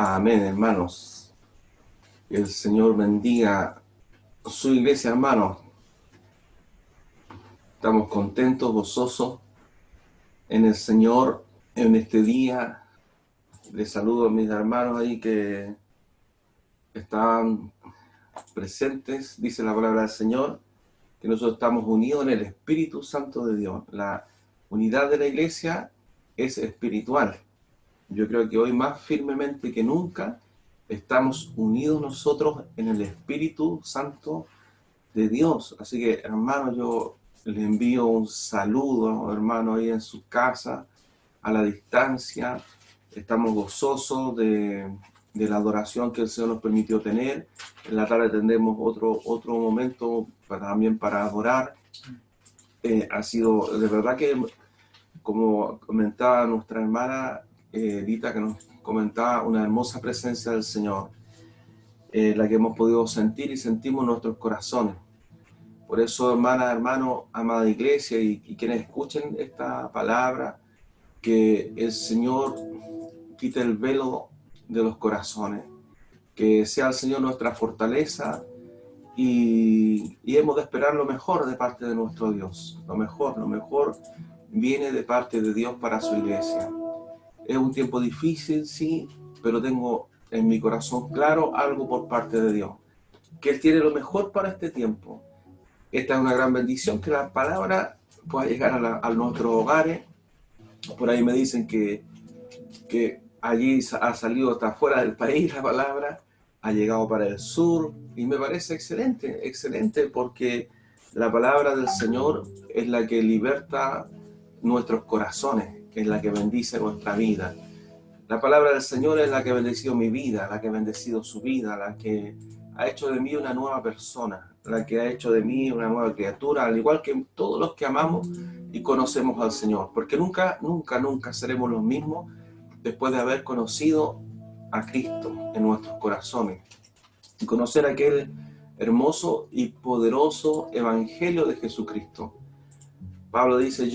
Amén, hermanos. Que el Señor bendiga su iglesia, hermanos. Estamos contentos, gozosos en el Señor en este día. Les saludo a mis hermanos ahí que están presentes. Dice la palabra del Señor que nosotros estamos unidos en el Espíritu Santo de Dios. La unidad de la iglesia es espiritual. Yo creo que hoy más firmemente que nunca estamos unidos nosotros en el Espíritu Santo de Dios. Así que, hermano, yo les envío un saludo, hermano, ahí en su casa, a la distancia. Estamos gozosos de la adoración que el Señor nos permitió tener. En la tarde tendremos otro momento también para adorar. Ha sido de verdad que, como comentaba nuestra hermana Lita, que nos comentaba, una hermosa presencia del Señor, la que hemos podido sentir y sentimos en nuestros corazones. Por eso, hermana, hermano, amada iglesia y quienes escuchen esta palabra, que el Señor quite el velo de los corazones, que sea el Señor nuestra fortaleza y hemos de esperar lo mejor de parte de nuestro Dios. Lo mejor viene de parte de Dios para su iglesia. Es un tiempo difícil, sí, pero tengo en mi corazón claro algo por parte de Dios, que Él tiene lo mejor para este tiempo. Esta es una gran bendición, que la palabra pueda llegar a nuestros hogares. Por ahí me dicen que allí ha salido hasta fuera del país la palabra, ha llegado para el sur, y me parece excelente, porque la palabra del Señor es la que liberta nuestros corazones, es la que bendice nuestra vida. La palabra del Señor es la que ha bendecido mi vida, la que ha bendecido su vida, la que ha hecho de mí una nueva persona, la que ha hecho de mí una nueva criatura, al igual que todos los que amamos y conocemos al Señor, porque nunca seremos los mismos después de haber conocido a Cristo en nuestros corazones y conocer aquel hermoso y poderoso evangelio de Jesucristo. Pablo dice,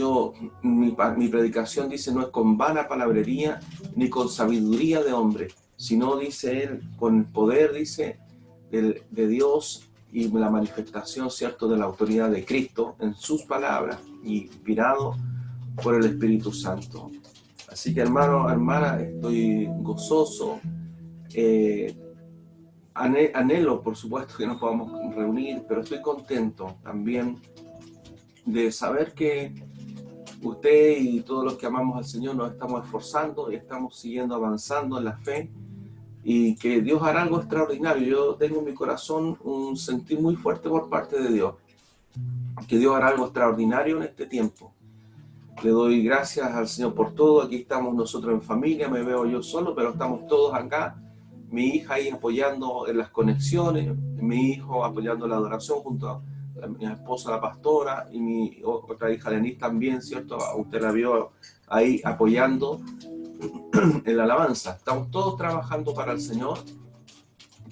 mi predicación, dice, no es con vana palabrería ni con sabiduría de hombre, sino, dice él, con el poder, dice, de Dios y la manifestación, cierto, de la autoridad de Cristo en sus palabras, inspirado por el Espíritu Santo. Así que, hermano, hermana, estoy gozoso, anhelo, por supuesto, que nos podamos reunir, pero estoy contento también de saber que usted y todos los que amamos al Señor nos estamos esforzando y estamos siguiendo avanzando en la fe, y que Dios hará algo extraordinario. Yo tengo en mi corazón un sentir muy fuerte por parte de Dios, que Dios hará algo extraordinario en este tiempo. Le doy gracias al Señor por todo. Aquí estamos nosotros en familia, me veo yo solo, pero estamos todos acá. Mi hija ahí apoyando en las conexiones, mi hijo apoyando la adoración junto a mi esposa la pastora y mi otra hija Denise también, ¿cierto? Usted la vio ahí apoyando en la alabanza. Estamos todos trabajando para el Señor,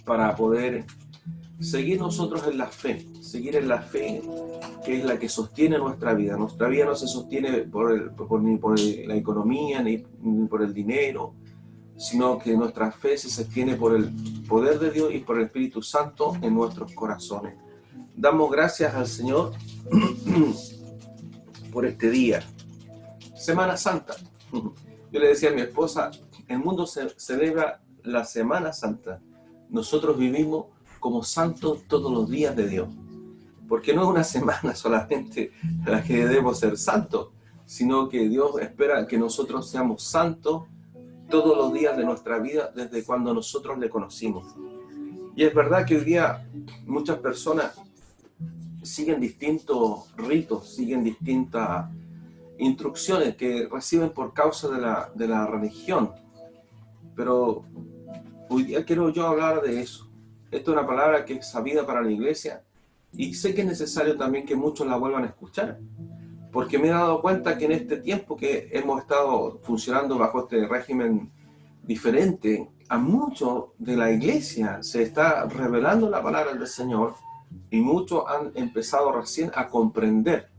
para poder seguir nosotros en la fe, seguir en la fe, que es la que sostiene nuestra vida. Nuestra vida no se sostiene ni por la economía, ni por el dinero, sino que nuestra fe se sostiene por el poder de Dios y por el Espíritu Santo en nuestros corazones. Damos gracias al Señor por este día. Semana Santa. Yo le decía a mi esposa, el mundo celebra la Semana Santa. Nosotros vivimos como santos todos los días de Dios. Porque no es una semana solamente la que debemos ser santos, sino que Dios espera que nosotros seamos santos todos los días de nuestra vida desde cuando nosotros le conocimos. Y es verdad que hoy día muchas personas siguen distintos ritos, siguen distintas instrucciones que reciben por causa de la religión. Pero hoy día quiero yo hablar de eso. Esta es una palabra que es sabida para la iglesia y sé que es necesario también que muchos la vuelvan a escuchar, porque me he dado cuenta que en este tiempo que hemos estado funcionando bajo este régimen diferente, a muchos de la iglesia se está revelando la palabra del Señor y muchos han empezado recién a comprender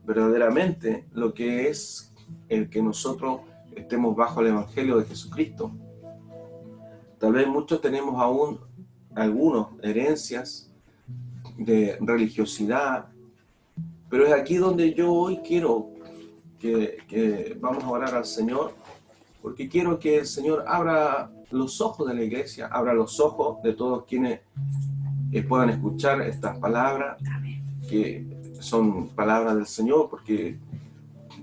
verdaderamente lo que es el que nosotros estemos bajo el Evangelio de Jesucristo. Tal vez muchos tenemos aún algunas herencias de religiosidad, pero es aquí donde yo hoy quiero que vamos a orar al Señor, porque quiero que el Señor abra los ojos de la iglesia, abra los ojos de todos quienes puedan escuchar estas palabras, que son palabras del Señor, porque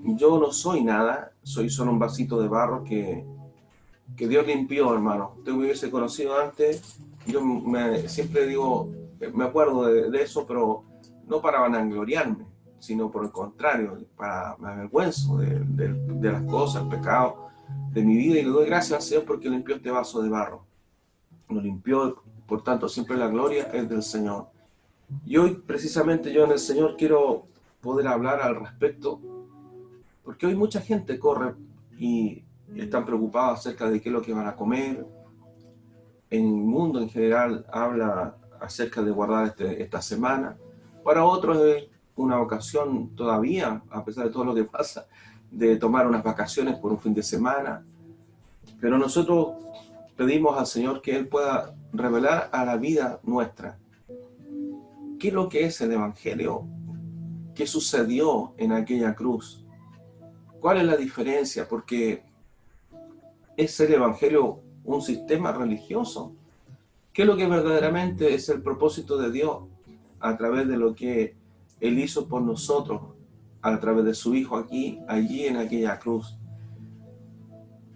yo no soy nada, soy solo un vasito de barro que Dios limpió, hermano. Usted me hubiese conocido antes, yo siempre digo, me acuerdo de eso, pero no para vanagloriarme, sino por el contrario, me avergüenzo de las cosas, el pecado de mi vida, y le doy gracias al Señor porque limpió este vaso de barro. Lo limpió, por tanto, siempre la gloria es del Señor. Y hoy, precisamente, yo en el Señor quiero poder hablar al respecto, porque hoy mucha gente corre y están preocupados acerca de qué es lo que van a comer. En el mundo en general habla acerca de guardar esta semana. Para otros es una ocasión todavía, a pesar de todo lo que pasa, de tomar unas vacaciones por un fin de semana. Pero nosotros pedimos al Señor que Él pueda revelar a la vida nuestra qué es lo que es el Evangelio, qué sucedió en aquella cruz, cuál es la diferencia, porque ¿es el Evangelio un sistema religioso? ¿Qué es lo que verdaderamente es el propósito de Dios a través de lo que Él hizo por nosotros, a través de su Hijo allí en aquella cruz?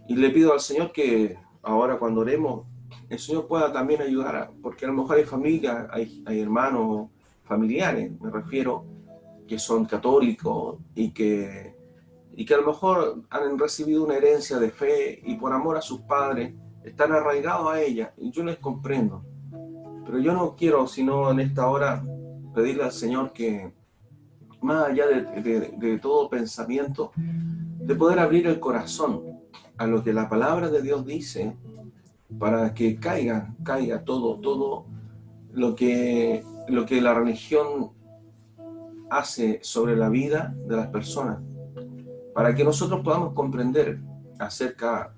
Y le pido al Señor que ahora cuando oremos, el Señor pueda también ayudar, porque a lo mejor hay familias, hay hermanos, familiares, me refiero, que son católicos y que a lo mejor han recibido una herencia de fe y por amor a sus padres están arraigados a ella, y yo les comprendo. Pero yo no quiero, sino en esta hora, pedirle al Señor que, más allá de todo pensamiento, de poder abrir el corazón a lo que la palabra de Dios dice, para que caiga todo lo que la religión hace sobre la vida de las personas, para que nosotros podamos comprender acerca,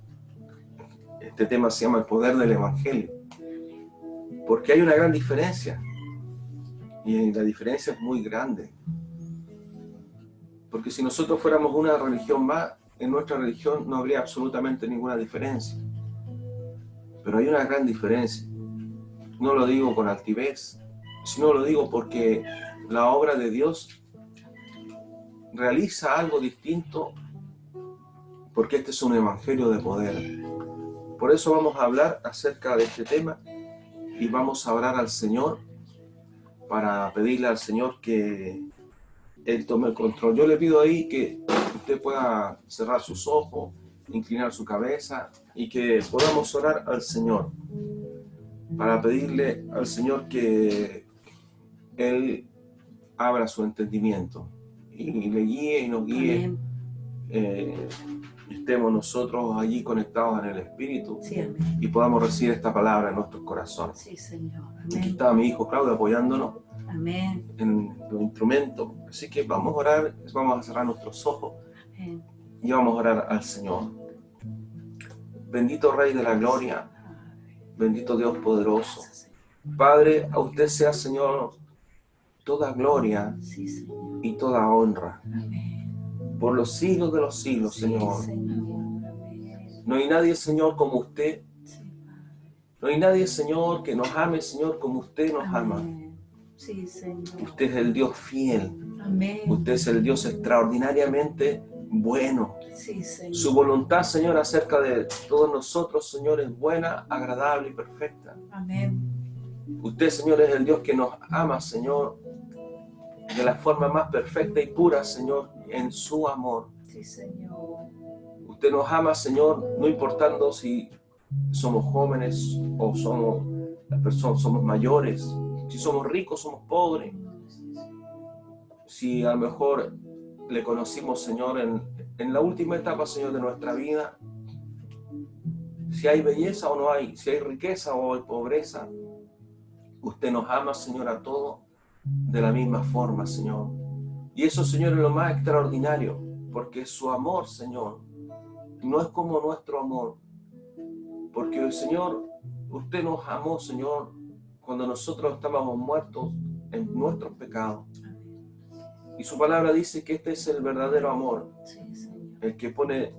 este tema se llama el poder del Evangelio, porque hay una gran diferencia, y la diferencia es muy grande, porque si nosotros fuéramos una religión más, en nuestra religión no habría absolutamente ninguna diferencia, pero hay una gran diferencia. No lo digo con altivez, sino lo digo porque la obra de Dios realiza algo distinto, porque este es un evangelio de poder. Por eso vamos a hablar acerca de este tema y vamos a orar al Señor para pedirle al Señor que Él tome el control. Yo le pido ahí que usted pueda cerrar sus ojos, inclinar su cabeza y que podamos orar al Señor para pedirle al Señor que Él abra su entendimiento y le guíe y nos guíe. Estemos nosotros allí conectados en el Espíritu, sí, y podamos recibir esta palabra en nuestros corazones. Sí, Señor. Amén. Aquí está mi hijo Claudio apoyándonos. Amén. En los instrumentos. Así que vamos a orar, vamos a cerrar nuestros ojos. Amén. Y vamos a orar al Señor. Bendito Rey de la Gloria, bendito Dios poderoso. Padre, a usted sea, Señor, toda gloria y toda honra. Por los siglos de los siglos, Señor. No hay nadie, Señor, como usted. No hay nadie, Señor, que nos ame, Señor, como usted nos ama. Sí, Señor. Usted es el Dios fiel. Amén. Usted es el Dios extraordinariamente bueno. Sí, Señor. Su voluntad, Señor, acerca de todos nosotros, Señor, es buena, agradable y perfecta. Amén. Usted, Señor, es el Dios que nos ama, Señor, de la forma más perfecta y pura, Señor, en su amor. Sí, Señor. Usted nos ama, Señor, no importando si somos jóvenes o somos las personas, somos mayores, si somos ricos, somos pobres, si a lo mejor le conocimos, Señor, en la última etapa, Señor, de nuestra vida, si hay belleza o no hay, si hay riqueza o hay pobreza, usted nos ama, Señor, a todos de la misma forma, Señor. Y eso, Señor, es lo más extraordinario, porque su amor, Señor, no es como nuestro amor, porque el Señor, Usted nos amó, Señor, cuando nosotros estábamos muertos en nuestros pecados. Amén. Y su palabra dice que este es el verdadero amor, Sí, Señor. el que pone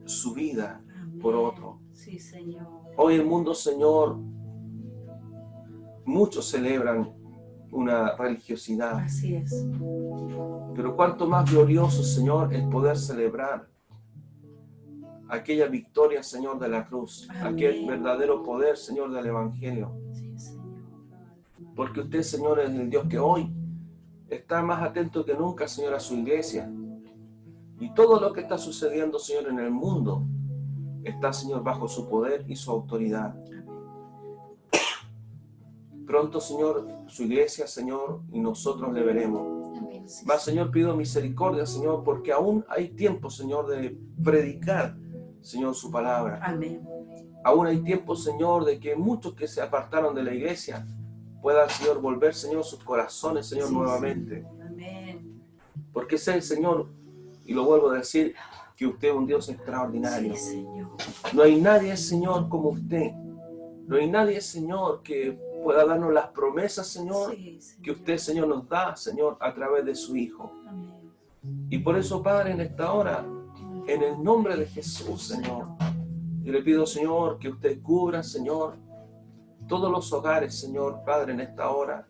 su vida Amén. por otro. Sí, Señor. Hoy el mundo, Señor, muchos celebran una religiosidad, Así es. pero cuánto más glorioso, Señor, es poder celebrar aquella victoria, Señor, de la cruz, Amén. aquel verdadero poder, Señor, del Evangelio. Sí, Señor. Porque usted, Señor, es el Dios que hoy está más atento que nunca, Señor, a su iglesia. Y todo lo que está sucediendo, Señor, en el mundo, está, Señor, bajo su poder y su autoridad. Pronto, Señor, su iglesia, Señor, y nosotros le veremos. Amén. Sí, Más, Señor, pido misericordia, Señor, porque aún hay tiempo, Señor, de predicar, Señor, su palabra. Amén. Aún hay tiempo, Señor, de que muchos que se apartaron de la iglesia puedan, Señor, volver, Señor, sus corazones, Señor, Sí, nuevamente. Señor. Amén. Porque sé, Señor, y lo vuelvo a decir, que usted es un Dios extraordinario. Sí, Señor. No hay nadie, Señor, como usted. No hay nadie, Señor, que pueda darnos las promesas, Señor, Sí, Señor. que usted, Señor, nos da, Señor, a través de su Hijo. Amén. Y por eso, Padre, en esta hora, en el nombre de Jesús, Señor, yo le pido, Señor, que usted cubra, Señor, todos los hogares, Señor, Padre, en esta hora,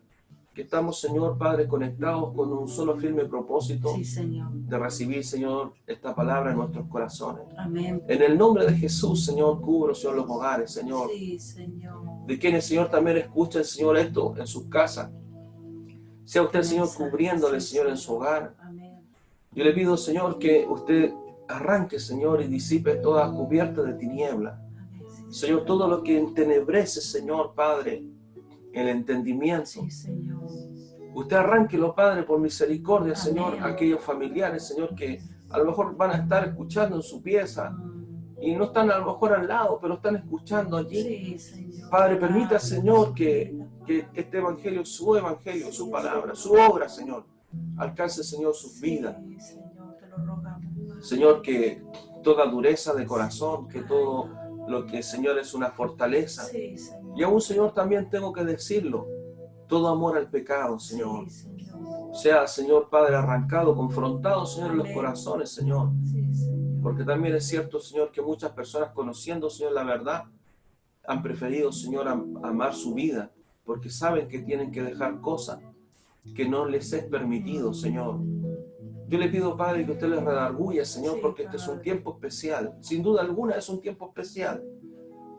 que estamos, Señor, Padre, conectados con un solo firme propósito Sí, Señor. de recibir, Señor, esta palabra en nuestros corazones. Amén. En el nombre de Jesús, Señor, cubro, Señor, los hogares, Señor, Sí, Señor. de quienes, Señor, también escuchen, Señor, esto en sus casas. Sea usted, Señor, cubriéndole, Señor, en su hogar. Amén. Yo le pido, Señor, que usted arranque, Señor, y disipe toda cubierta de tiniebla. Amén. Señor, todo lo que entenebrece, Señor, Padre, el entendimiento. Sí, Señor. Usted arránquelo, Padre, por misericordia, Señor, Amén. a aquellos familiares, Señor, que a lo mejor van a estar escuchando en su pieza y no están a lo mejor al lado, pero están escuchando allí. Sí, Señor. Padre, permita, Señor, que este evangelio, su palabra, su obra, Señor, alcance, Señor, sus vidas. Sí, Señor, te lo rogamos. Señor, que toda dureza de corazón, que todo lo que, Señor, es una fortaleza. Sí, Señor. Y aún, Señor, también tengo que decirlo, todo amor al pecado, Señor. Sí, Señor. Sea, Señor, Padre, arrancado, confrontado, Señor, en los Amén. corazones, Señor. Sí, Señor. Porque también es cierto, Señor, que muchas personas conociendo, Señor, la verdad, han preferido, Señor, amar su vida, porque saben que tienen que dejar cosas que no les es permitido, Señor. Yo le pido, Padre, que usted les redarguya, Señor, Sí, porque este es un Padre. tiempo especial. Sin duda alguna es un tiempo especial.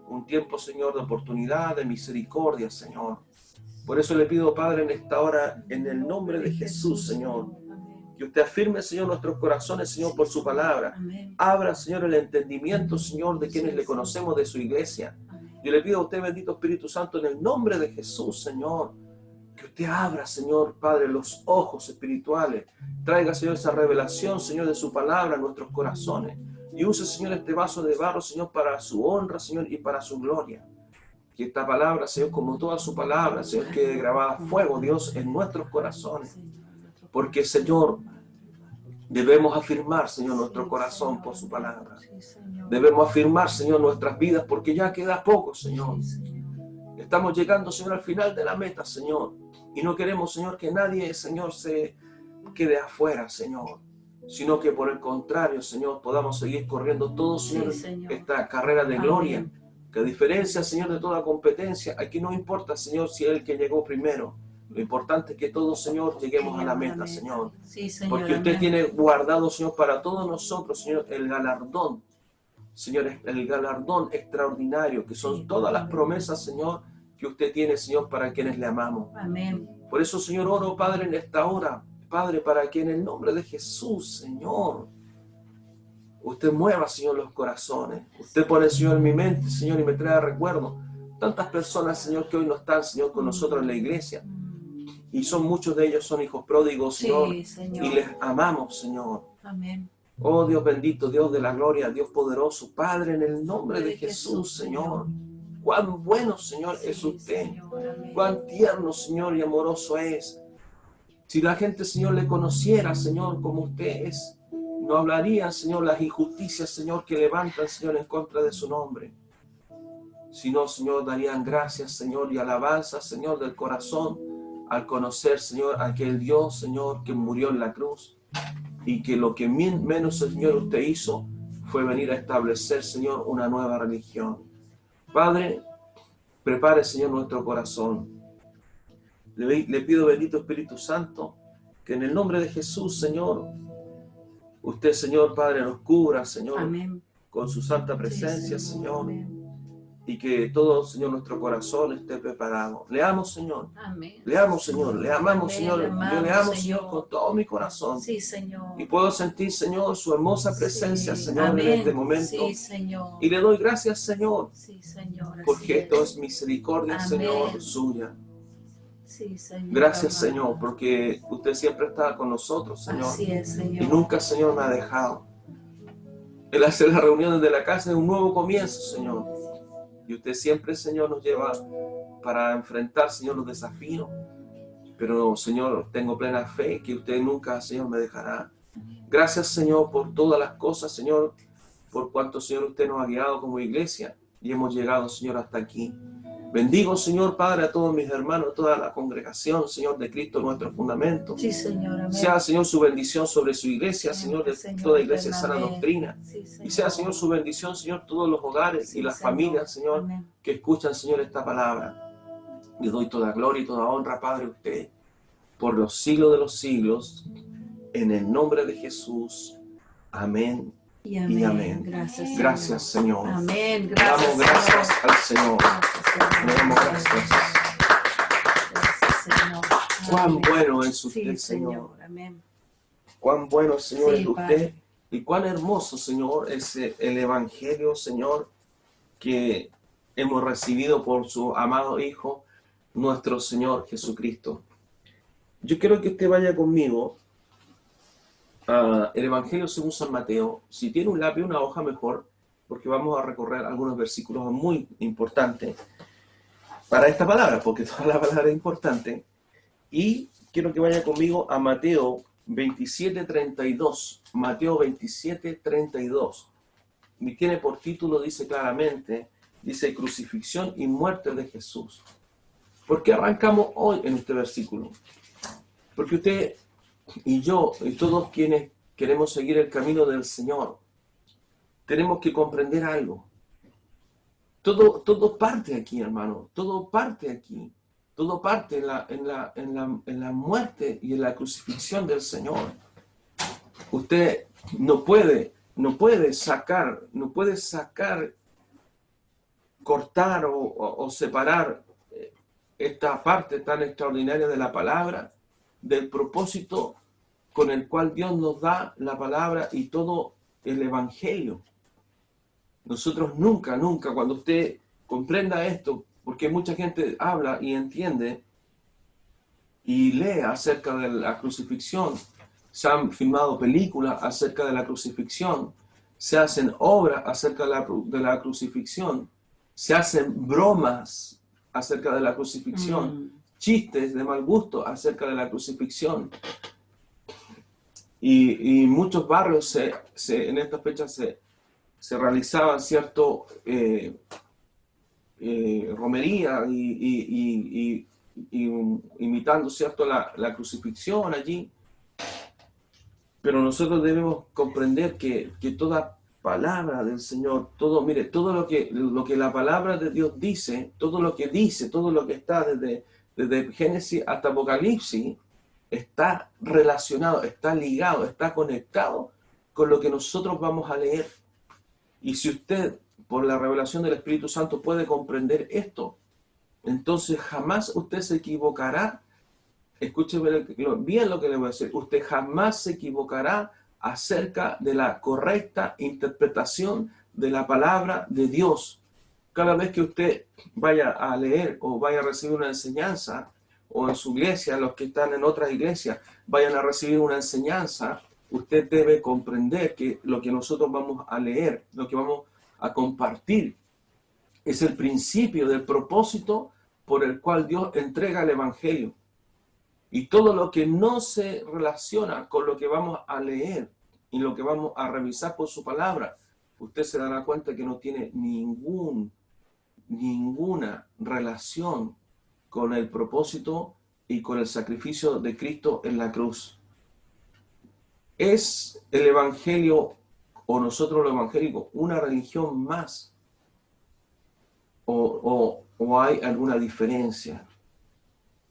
Un tiempo, Señor, de oportunidad, de misericordia, Señor. Por eso le pido, Padre, en esta hora, en el nombre de Jesús, Señor, Amén. que usted afirme, Señor, nuestros corazones, Señor, por su palabra. Amén. Abra, Señor, el entendimiento, Señor, de quienes le conocemos de su iglesia. Amén. Yo le pido a usted, bendito Espíritu Santo, en el nombre de Jesús, Señor, que usted abra, Señor, Padre, los ojos espirituales. Traiga, Señor, esa revelación, Señor, de su palabra en nuestros corazones. Y use, Señor, este vaso de barro, Señor, para su honra, Señor, y para su gloria. Que esta palabra, Señor, como toda su palabra, Señor, quede grabada a fuego, Dios, en nuestros corazones. Porque, Señor, debemos afirmar, Señor, nuestro corazón por su palabra. Debemos afirmar, Señor, nuestras vidas, porque ya queda poco, Señor. Estamos llegando, Señor, al final de la meta, Señor. Y no queremos, Señor, que nadie, Señor, se quede afuera, Señor. Sino que por el contrario, Señor, podamos seguir corriendo todos, Señor, esta carrera de gloria. Que a diferencia, Señor, de toda competencia, aquí no importa, Señor, si es el que llegó primero. Lo importante es que todos, Señor, lleguemos a la meta, Señor. Sí, Señor. Porque usted tiene guardado, Señor, para todos nosotros, Señor, el galardón. Señor, el galardón extraordinario, que son todas las promesas, Señor, que usted tiene, Señor, para quienes le amamos. Amén. Por eso, Señor, oro, Padre, en esta hora, Padre, para que en el nombre de Jesús, Señor, usted mueva, Señor, los corazones. Usted pone, Señor, en mi mente, Señor, y me trae recuerdo. Tantas personas, Señor, que hoy no están, Señor, con nosotros en la iglesia. Y son muchos de ellos, son hijos pródigos, Señor. Sí, Señor. Y les amamos, Señor. Amén. Oh, Dios bendito, Dios de la gloria, Dios poderoso, Padre, en el nombre de Jesús, Señor. Cuán bueno, Señor, es usted. Cuán tierno, Señor, y amoroso es. Si la gente, Señor, le conociera, Señor, como usted es, no hablarían, Señor, las injusticias, Señor, que levantan, Señor, en contra de su nombre. sino, Señor, darían gracias, Señor, y alabanza, Señor, del corazón, al conocer, Señor, aquel Dios, Señor, que murió en la cruz, y que lo que menos, Señor, usted hizo fue venir a establecer, Señor, una nueva religión. Padre, prepare, Señor, nuestro corazón. Le pido, bendito Espíritu Santo, que en el nombre de Jesús, Señor, usted, Señor, Padre, nos cubra, Señor, Amén. con su santa Sí, presencia, Señor, Amén. y que todo, Señor, nuestro corazón esté preparado. Leamos, Señor. Amén. Leamos, Señor. Le amamos, Amén, Señor. le Yo amamos, le amo, Señor. Señor, con todo mi corazón. Sí, Señor. Y puedo sentir, Señor, su hermosa presencia, Sí, Señor, amén. en este momento. Sí, Señor. Y le doy gracias, Señor, Sí, Señor. Así porque esto es. es misericordia, Amén. Señor, suya. Sí, Señor. Gracias, amado. Señor, porque usted siempre está con nosotros, Señor. Así es, Señor. Y nunca, Señor, me ha dejado. El hacer las reuniones de la casa es un nuevo comienzo, Señor. Y usted siempre, Señor, nos lleva para enfrentar, Señor, los desafíos. Pero, Señor, tengo plena fe que usted nunca, Señor, me dejará. Gracias, Señor, por todas las cosas, Señor, por cuanto, Señor, usted nos ha guiado como iglesia y hemos llegado, Señor, hasta aquí. Bendigo, Señor, Padre, a todos mis hermanos, toda la congregación, Señor, de Cristo, nuestro fundamento. Sí, Señor. Amén. Sea, Señor, su bendición sobre su iglesia, Señor, de Señor, toda iglesia de sana eternamente. doctrina. Sí, Señor. Y sea, Señor, su bendición, Señor, todos los hogares Sí, y las Señor. familias, Señor, Amén. que escuchan, Señor, esta palabra. Le doy toda gloria y toda honra, Padre, a usted, por los siglos de los siglos, en el nombre de Jesús. Amén Y amén. y amén. Gracias, Señor. Gracias, Señor. Amén. Le Gracias, damos gracias Señor. al Señor. Gracias, Le damos gracias. Gracias, Señor. Cuán Amén. bueno es usted, Sí, Señor. Señor. Amén. Cuán bueno, Señor, Sí, es usted. Padre. Y cuán hermoso, Señor, es el Evangelio, Señor, que hemos recibido por su amado Hijo, nuestro Señor Jesucristo. Yo quiero que usted vaya conmigo el Evangelio según San Mateo. Si tiene un lápiz, una hoja, mejor, porque vamos a recorrer algunos versículos muy importantes para esta palabra, porque toda la palabra es importante. Y quiero que vaya conmigo a Mateo 27:32. Mateo 27:32. Y tiene por título, dice claramente, dice crucifixión y muerte de Jesús. ¿Por qué arrancamos hoy en este versículo? Porque usted y yo y todos quienes queremos seguir el camino del Señor, tenemos que comprender algo. Todo parte aquí, hermano. Todo parte aquí. Todo parte en la muerte y en la crucifixión del Señor. Usted no puede sacar, cortar o separar esta parte tan extraordinaria de la palabra del propósito con el cual Dios nos da la palabra y todo el Evangelio. Nosotros nunca, cuando usted comprenda esto, porque mucha gente habla y entiende y lee acerca de la crucifixión, se han filmado películas acerca de la crucifixión, se hacen obras acerca de la crucifixión, se hacen bromas acerca de la crucifixión, chistes de mal gusto acerca de la crucifixión. Y muchos barrios en estas fechas se realizaban cierto romería y imitando cierto la crucifixión allí. Pero nosotros debemos comprender que toda palabra del Señor, todo lo que la palabra de Dios dice, todo lo que está desde Génesis hasta Apocalipsis, está relacionado, está ligado, está conectado con lo que nosotros vamos a leer. Y si usted, por la revelación del Espíritu Santo, puede comprender esto, entonces jamás usted se equivocará. Escúcheme bien lo que le voy a decir. Usted jamás se equivocará acerca de la correcta interpretación de la palabra de Dios. Cada vez que usted vaya a leer o vaya a recibir una enseñanza, o en su iglesia, los que están en otras iglesias, vayan a recibir una enseñanza, usted debe comprender que lo que nosotros vamos a leer, lo que vamos a compartir, es el principio del propósito por el cual Dios entrega el Evangelio. Y todo lo que no se relaciona con lo que vamos a leer y lo que vamos a revisar por su palabra, usted se dará cuenta que no tiene ninguna relación con el propósito y con el sacrificio de Cristo en la cruz. ¿Es el Evangelio o nosotros los evangélicos una religión más? ¿O hay alguna diferencia?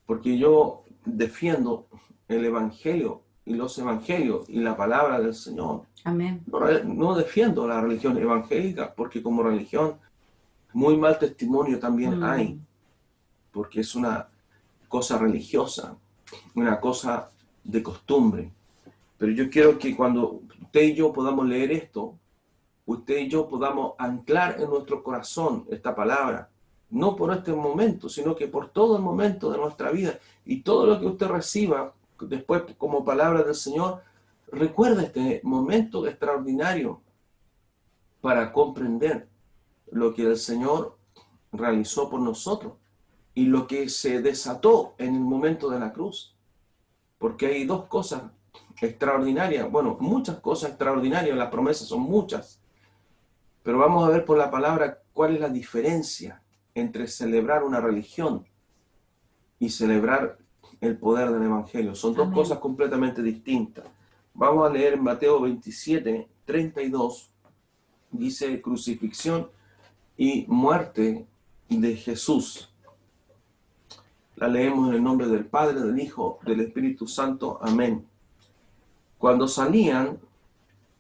Porque yo defiendo el Evangelio y los Evangelios y la palabra del Señor. Amén. No defiendo la religión evangélica porque como religión muy mal testimonio también hay, porque es una cosa religiosa, una cosa de costumbre. Pero yo quiero que cuando usted y yo podamos leer esto, usted y yo podamos anclar en nuestro corazón esta palabra, no por este momento, sino que por todo el momento de nuestra vida y todo lo que usted reciba después como palabra del Señor, recuerda este momento extraordinario para comprender lo que el Señor realizó por nosotros y lo que se desató en el momento de la cruz. Porque hay dos cosas extraordinarias, bueno, muchas cosas extraordinarias, las promesas son muchas, pero vamos a ver por la palabra cuál es la diferencia entre celebrar una religión y celebrar el poder del Evangelio. Son dos cosas completamente distintas. Vamos a leer en Mateo 27, 32, dice crucifixión y muerte de Jesús. La leemos en el nombre del Padre, del Hijo, del Espíritu Santo. Amén. Cuando salían,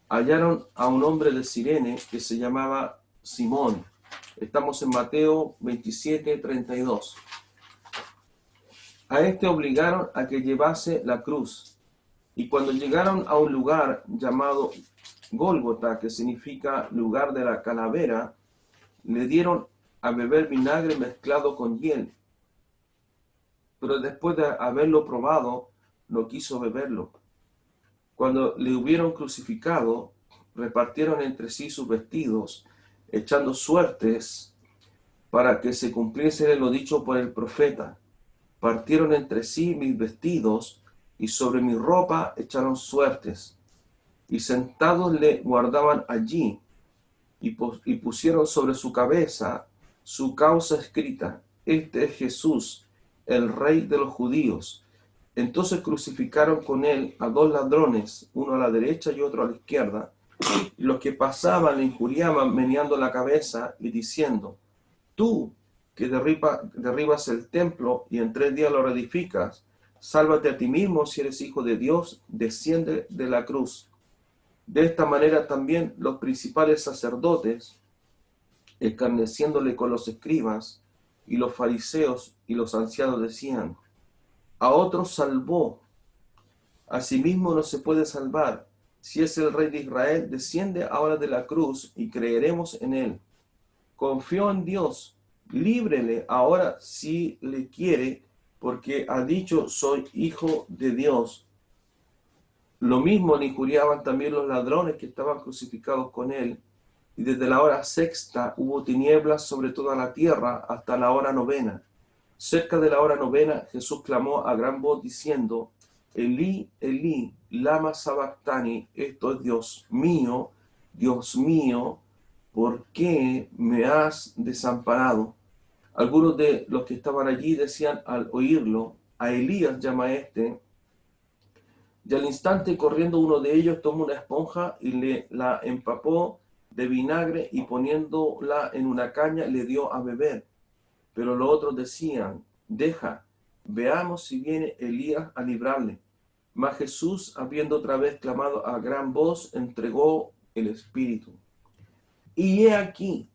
hallaron a un hombre de Cirene que se llamaba Simón. Estamos en Mateo 27, 32. A este obligaron a que llevase la cruz. Y cuando llegaron a un lugar llamado Gólgota, que significa lugar de la calavera, le dieron a beber vinagre mezclado con hiel. Pero después de haberlo probado, no quiso beberlo. Cuando le hubieron crucificado, repartieron entre sí sus vestidos, echando suertes para que se cumpliese lo dicho por el profeta. Partieron entre sí mis vestidos, y sobre mi ropa echaron suertes. Y sentados le guardaban allí, y pusieron sobre su cabeza su causa escrita: Este es Jesús, el Rey de los judíos. Entonces crucificaron con él a dos ladrones, uno a la derecha y otro a la izquierda. Y los que pasaban le injuriaban meneando la cabeza y diciendo: Tú que derribas el templo y en 3 días lo reedificas, sálvate a ti mismo si eres hijo de Dios, desciende de la cruz. De esta manera también los principales sacerdotes, escarneciéndole con los escribas y los fariseos y los ancianos, decían: A otros salvó, a sí mismo no se puede salvar. Si es el Rey de Israel, desciende ahora de la cruz y creeremos en él. Confió en Dios, líbrele ahora si le quiere, porque ha dicho: soy hijo de Dios. Lo mismo le injuriaban también los ladrones que estaban crucificados con él. Y desde la hora 6 hubo tinieblas sobre toda la tierra hasta la hora 9. Cerca de la hora 9, Jesús clamó a gran voz diciendo: Elí, Elí, lama sabactani. Esto es: Dios mío, ¿por qué me has desamparado? Algunos de los que estaban allí decían al oírlo: A Elías llama este. Y al instante, corriendo uno de ellos, tomó una esponja y la empapó de vinagre y poniéndola en una caña le dio a beber. Pero los otros decían: Deja, veamos si viene Elías a librarle. Mas Jesús, habiendo otra vez clamado a gran voz, entregó el Espíritu. Y he aquí,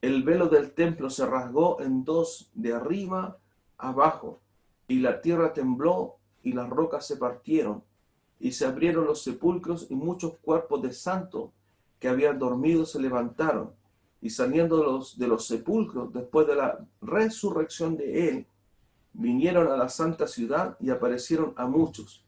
el velo del templo se rasgó en dos, de arriba abajo, y la tierra tembló, y las rocas se partieron, y se abrieron los sepulcros, y muchos cuerpos de santos que habían dormido se levantaron, y saliendo de los sepulcros, después de la resurrección de él, vinieron a la santa ciudad y aparecieron a muchos.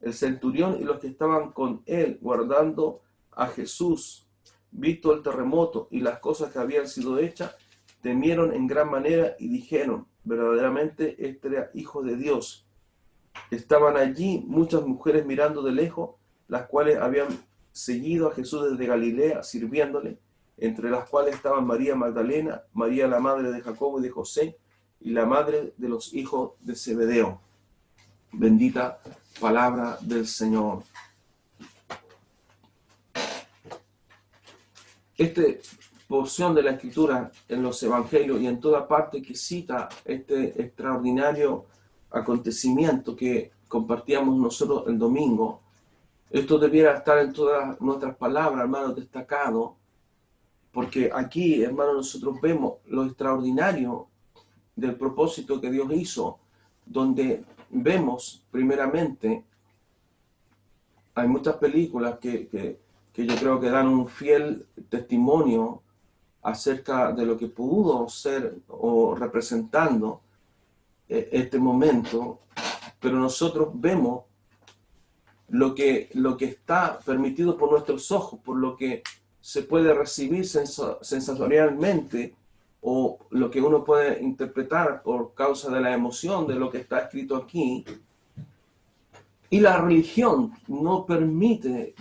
El centurión y los que estaban con él guardando a Jesús, visto el terremoto y las cosas que habían sido hechas, temieron en gran manera y dijeron: verdaderamente este era hijo de Dios. Estaban allí muchas mujeres mirando de lejos, las cuales habían seguido a Jesús desde Galilea, sirviéndole, entre las cuales estaban María Magdalena, María la madre de Jacobo y de José, y la madre de los hijos de Zebedeo. Bendita palabra del Señor. Esta porción de la Escritura en los Evangelios y en toda parte que cita este extraordinario acontecimiento que compartíamos nosotros el domingo, esto debiera estar en todas nuestras palabras, hermanos, destacado, porque aquí, hermanos, nosotros vemos lo extraordinario del propósito que Dios hizo, donde vemos primeramente, hay muchas películas que yo creo que dan un fiel testimonio acerca de lo que pudo ser o representando este momento, pero nosotros vemos lo que está permitido por nuestros ojos, por lo que se puede recibir sensorialmente, o lo que uno puede interpretar por causa de la emoción de lo que está escrito aquí. Y la religión no permite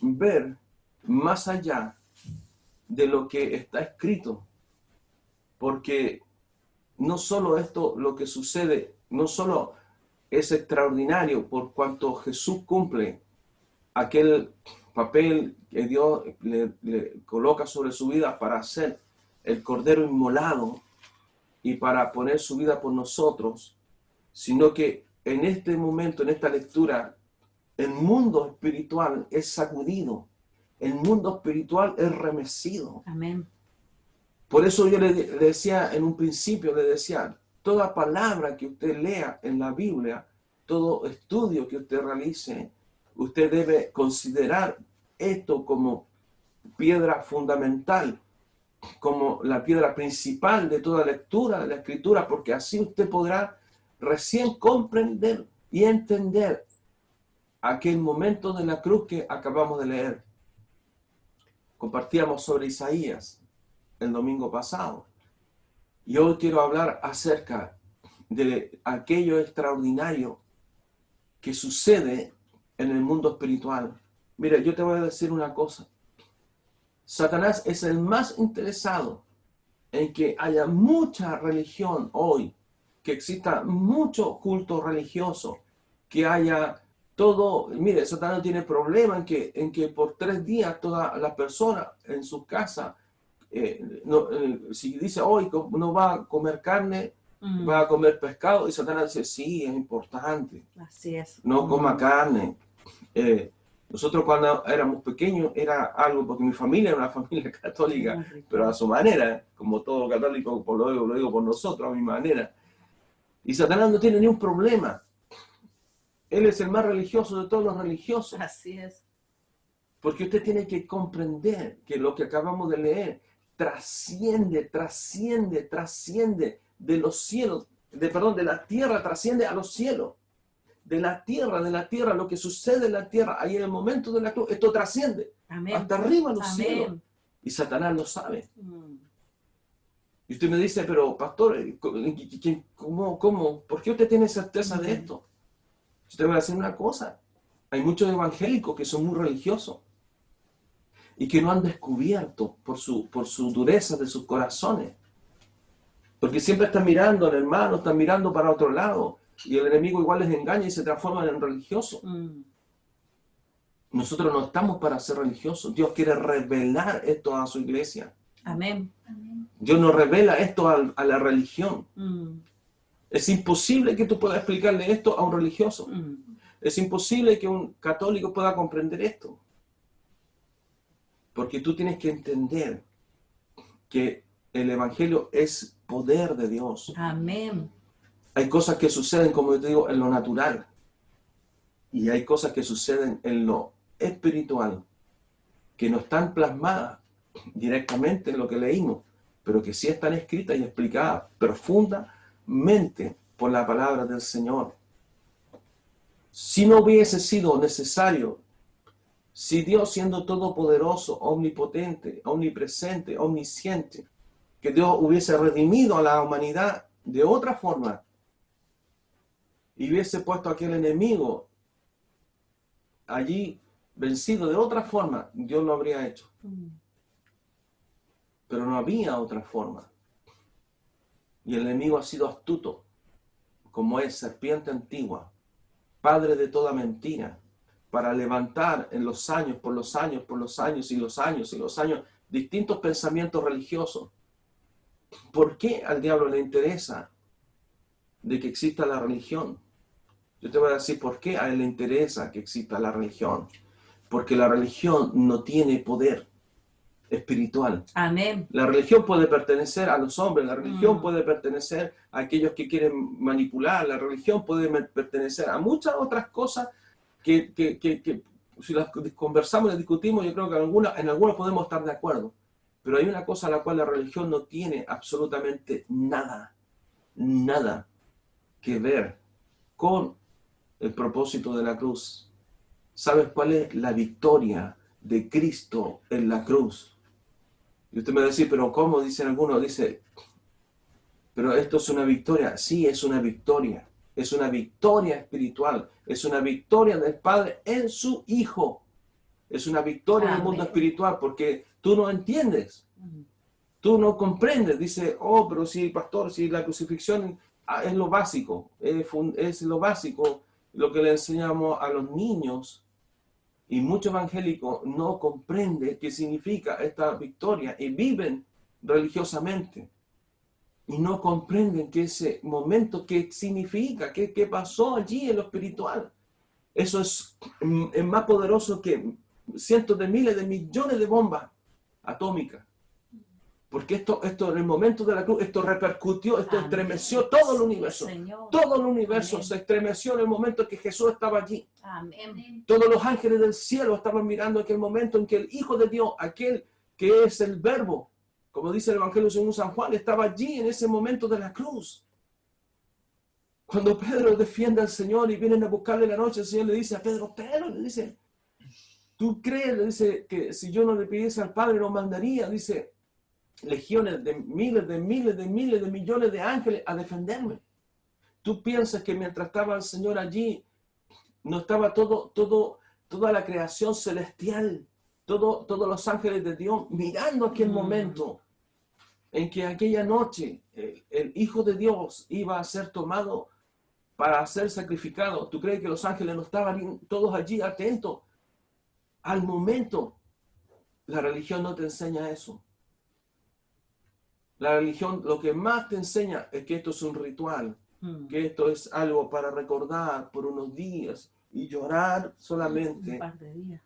ver más allá de lo que está escrito, porque no solo esto, lo que sucede, no solo es extraordinario por cuanto Jesús cumple aquel papel que Dios le coloca sobre su vida para ser el Cordero inmolado y para poner su vida por nosotros, sino que en este momento, en esta lectura, el mundo espiritual es sacudido, el mundo espiritual es remecido. Amén. Por eso yo le decía en un principio, le decía, toda palabra que usted lea en la Biblia, todo estudio que usted realice, usted debe considerar esto como piedra fundamental, como la piedra principal de toda lectura de la Escritura, porque así usted podrá recién comprender y entender aquel momento de la cruz que acabamos de leer. Compartíamos sobre Isaías el domingo pasado. Y hoy quiero hablar acerca de aquello extraordinario que sucede en el mundo espiritual. Mira, yo te voy a decir una cosa. Satanás es el más interesado en que haya mucha religión hoy, que exista mucho culto religioso, que haya todo. Mire, Satanás no tiene problema en que por 3 días todas las personas en su casa, si dice hoy no va a comer carne, va a comer pescado, y Satanás dice, sí, es importante. Así es. No coma carne. Nosotros cuando éramos pequeños era algo, porque mi familia era una familia católica, pero a su manera, como todo católico, lo digo por nosotros, a mi manera. Y Satanás no tiene ni un problema. Él es el más religioso de todos los religiosos. Así es. Porque usted tiene que comprender que lo que acabamos de leer trasciende de los cielos, de la tierra, trasciende a los cielos. De la tierra, lo que sucede en la tierra, ahí en el momento de la cruz, esto trasciende. Amén. Hasta arriba a los cielos. Y Satanás lo sabe. Y usted me dice, pero pastor, ¿cómo? ¿Por qué usted tiene certeza de esto? Yo te voy a decir una cosa. Hay muchos evangélicos que son muy religiosos y que no han descubierto por su dureza de sus corazones. Porque siempre están mirando al hermano, están mirando para otro lado. Y el enemigo igual les engaña y se transforman en religiosos. Nosotros no estamos para ser religiosos. Dios quiere revelar esto a su iglesia. Amén. Dios no revela esto a la religión. Es imposible que tú puedas explicarle esto a un religioso. Es imposible que un católico pueda comprender esto. Porque tú tienes que entender que el evangelio es poder de Dios. Amén. Hay cosas que suceden, como yo te digo, en lo natural. Y hay cosas que suceden en lo espiritual, que no están plasmadas directamente en lo que leímos, pero que sí están escritas y explicadas profundamente por la palabra del Señor. Si no hubiese sido necesario, si Dios, siendo todopoderoso, omnipotente, omnipresente, omnisciente, que Dios hubiese redimido a la humanidad de otra forma, y hubiese puesto a aquel enemigo allí vencido de otra forma, Dios lo habría hecho. pero no había otra forma. Y el enemigo ha sido astuto, como es serpiente antigua, padre de toda mentira, para levantar en los años, por los años, por los años y los años y los años, distintos pensamientos religiosos. ¿Por qué al diablo le interesa de que exista la religión? Yo te voy a decir por qué a él le interesa que exista la religión. Porque la religión no tiene poder espiritual. Amén. La religión puede pertenecer a los hombres, la religión puede pertenecer a aquellos que quieren manipular, la religión puede pertenecer a muchas otras cosas que si las conversamos y discutimos, yo creo que en algunas podemos estar de acuerdo. Pero hay una cosa a la cual la religión no tiene absolutamente nada que ver con el propósito de la cruz. ¿Sabes cuál es la victoria de Cristo en la cruz? Y usted me va a decir, pero ¿cómo? Dicen algunos, dice, pero esto es una victoria. Sí, es una victoria. Es una victoria espiritual. Es una victoria del Padre en su Hijo. Es una victoria en el mundo espiritual porque tú no entiendes. Tú no comprendes. Dice, oh, pero sí, pastor, si la crucifixión es lo básico. Es lo básico, lo que le enseñamos a los niños. Y muchos evangélicos no comprenden qué significa esta victoria y viven religiosamente. Y no comprenden que ese momento, qué significa, qué pasó allí en lo espiritual. Eso es más poderoso que cientos de miles de millones de bombas atómicas. Porque esto en el momento de la cruz, esto repercutió, esto estremeció todo el universo. Todo el universo se estremeció en el momento en que Jesús estaba allí. Amén. Todos los ángeles del cielo estaban mirando aquel momento en que el Hijo de Dios, aquel que es el Verbo, como dice el Evangelio según San Juan, estaba allí en ese momento de la cruz. Cuando Pedro defiende al Señor y vienen a buscarle la noche, el Señor le dice a Pedro, le dice, ¿tú crees? Le dice que si yo no le pidiese al Padre lo mandaría, dice, legiones de miles, de miles, de miles, de millones de ángeles a defenderme. ¿Tú piensas que mientras estaba el Señor allí, no estaba toda la creación celestial, todos los ángeles de Dios mirando aquel momento en que aquella noche el Hijo de Dios iba a ser tomado para ser sacrificado? ¿Tú crees que los ángeles no estaban todos allí atentos al momento? La religión no te enseña eso. La religión lo que más te enseña es que esto es un ritual, que esto es algo para recordar por unos días y llorar solamente. Un par de días.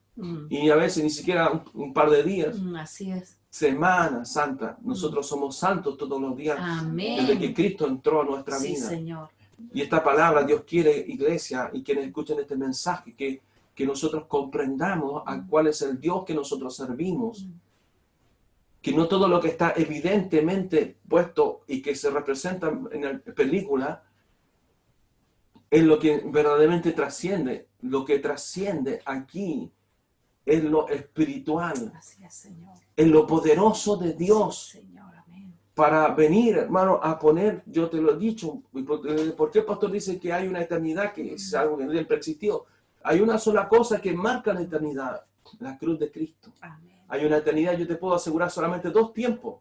Y a veces ni siquiera un par de días. Así es. Semana Santa. Nosotros somos santos todos los días. Amén. Desde que Cristo entró a nuestra vida. Sí, Señor. Y esta palabra, Dios quiere, iglesia, y quienes escuchen este mensaje, que nosotros comprendamos a cuál es el Dios que nosotros servimos. Que no todo lo que está evidentemente puesto y que se representa en la película es lo que verdaderamente trasciende. Lo que trasciende aquí es lo espiritual. Así es, Señor. Es lo poderoso de Dios. Sí, Señor, amén. Para venir, hermano, a poner, yo te lo he dicho, ¿por qué el pastor dice que hay una eternidad que es algo que siempre existió? Hay una sola cosa que marca la eternidad, la cruz de Cristo. Amén. Hay una eternidad, yo te puedo asegurar, solamente 2 tiempos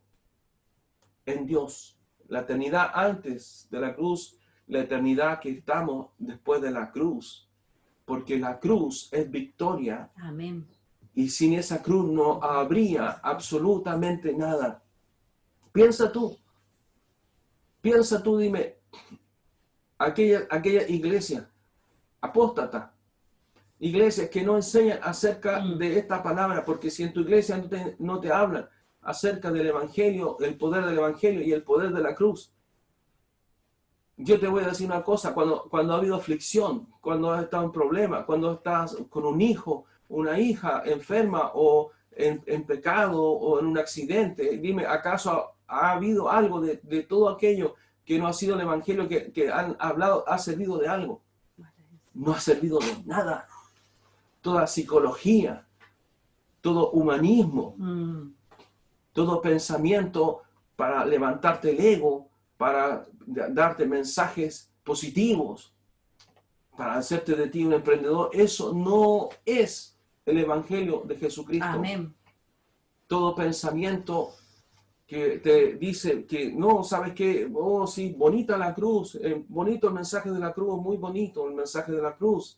en Dios. La eternidad antes de la cruz, la eternidad que estamos después de la cruz. Porque la cruz es victoria. Amén. Y sin esa cruz no habría absolutamente nada. Piensa tú, dime, aquella iglesia apóstata, iglesias que no enseñan acerca de esta palabra, porque si en tu iglesia no te hablan acerca del evangelio, el poder del evangelio y el poder de la cruz, yo te voy a decir una cosa, cuando ha habido aflicción, cuando has estado en problema, cuando estás con un hijo, una hija enferma o en pecado o en un accidente, dime, ¿acaso ha habido algo de todo aquello que no ha sido el evangelio que han hablado, ha servido de algo? No ha servido de nada. Toda psicología, todo humanismo, todo pensamiento para levantarte el ego, para darte mensajes positivos, para hacerte de ti un emprendedor, eso no es el evangelio de Jesucristo. Amén. Todo pensamiento que te dice que no, ¿sabes qué? Oh, sí, bonita la cruz, bonito el mensaje de la cruz, muy bonito el mensaje de la cruz.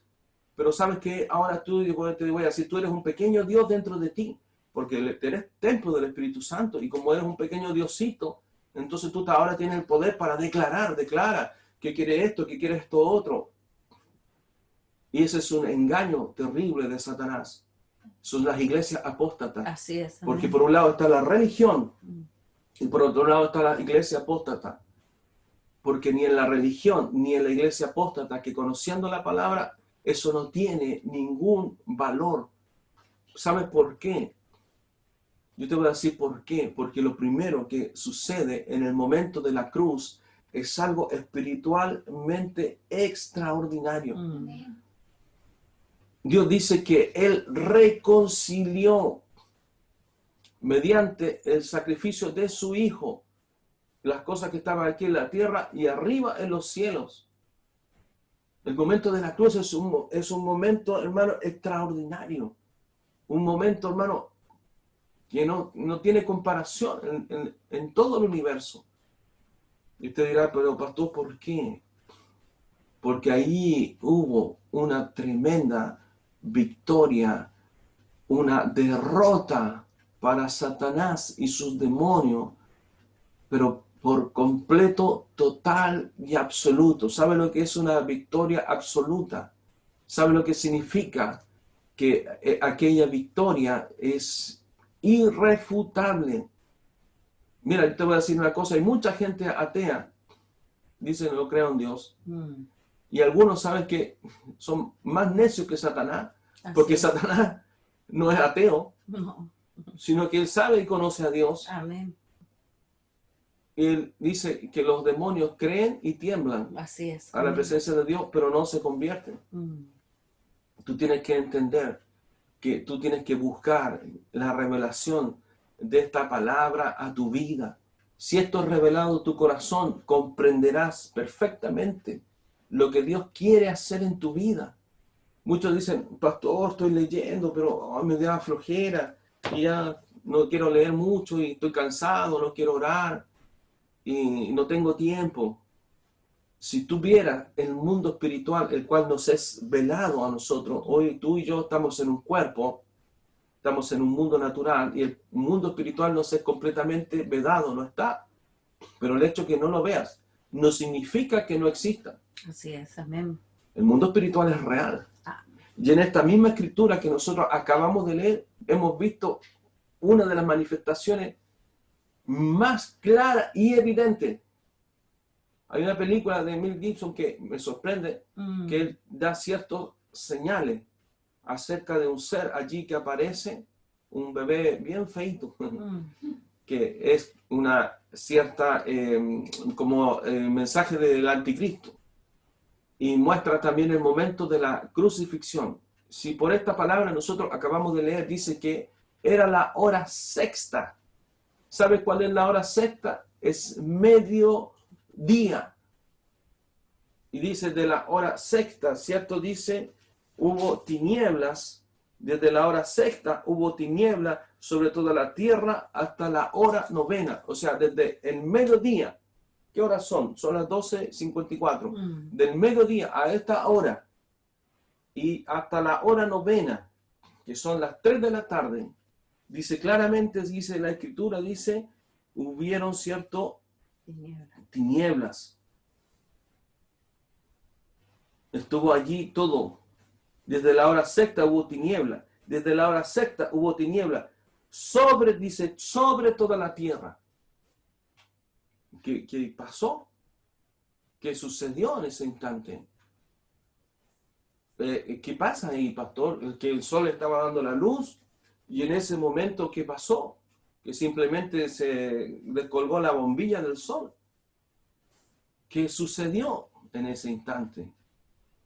Pero ¿sabes qué? Ahora tú, te voy a decir, tú eres un pequeño Dios dentro de ti, porque eres templo del Espíritu Santo, y como eres un pequeño Diosito, entonces tú ahora tienes el poder para declara que quiere esto, que quiere esto otro. Y ese es un engaño terrible de Satanás. Son las iglesias apóstatas. Así es. Porque Amén. por un lado está la religión y por otro lado está la iglesia apóstata. Porque ni en la religión ni en la iglesia apóstata, que conociendo la palabra, eso no tiene ningún valor. ¿Sabes por qué? Yo te voy a decir por qué. Porque lo primero que sucede en el momento de la cruz es algo espiritualmente extraordinario. Dios dice que Él reconcilió mediante el sacrificio de su Hijo las cosas que estaban aquí en la tierra y arriba en los cielos. El momento de la cruz es un momento, hermano, extraordinario. Un momento, hermano, que no tiene comparación en todo el universo. Y usted dirá, pero pastor, ¿por qué? Porque ahí hubo una tremenda victoria, una derrota para Satanás y sus demonios, pero por completo, total y absoluto. ¿Sabe lo que es una victoria absoluta? ¿Sabe lo que significa? Que aquella victoria es irrefutable. Mira, yo te voy a decir una cosa, hay mucha gente atea, dice no creo en Dios, y algunos saben que son más necios que Satanás, porque Satanás no es ateo, No. sino que él sabe y conoce a Dios. Amén. Él dice que los demonios creen y tiemblan Así es. a la presencia de Dios, pero no se convierten. Tú tienes que entender que tú tienes que buscar la revelación de esta palabra a tu vida. Si esto es revelado en tu corazón, comprenderás perfectamente lo que Dios quiere hacer en tu vida. Muchos dicen, pastor, estoy leyendo, pero me da flojera y ya no quiero leer mucho y estoy cansado, no quiero orar y no tengo tiempo. Si tú vieras el mundo espiritual, el cual nos es velado a nosotros, hoy tú y yo estamos en un cuerpo, estamos en un mundo natural y el mundo espiritual nos es completamente vedado, no está. Pero el hecho que no lo veas no significa que no exista. Así es, amén. El mundo espiritual es real. Y en esta misma escritura que nosotros acabamos de leer, hemos visto una de las manifestaciones más claras y evidentes. Hay una película de Mel Gibson que me sorprende, que él da ciertos señales acerca de un ser allí que aparece, un bebé bien feito, que es una cierta, mensaje del anticristo. Y muestra también el momento de la crucifixión. Si por esta palabra nosotros acabamos de leer, dice que era la hora sexta. ¿Sabe cuál es la hora sexta? Es mediodía. Y dice de la hora sexta, ¿cierto? Dice, hubo tinieblas, desde la hora sexta hubo tinieblas sobre toda la tierra hasta la hora novena. O sea, desde el mediodía. ¿Qué horas son? Son las 12:54. Del mediodía a esta hora y hasta la hora novena, que son las 3 de la tarde, dice claramente, dice la escritura, dice, hubieron cierto tinieblas. Estuvo allí todo. Desde la hora sexta hubo tiniebla. Desde la hora sexta hubo tiniebla. Dice, sobre toda la tierra. ¿Qué pasó? ¿Qué sucedió en ese instante? ¿Qué pasa ahí, pastor? Que el sol estaba dando la luz y en ese momento, ¿qué pasó? Que simplemente se descolgó la bombilla del sol. ¿Qué sucedió en ese instante?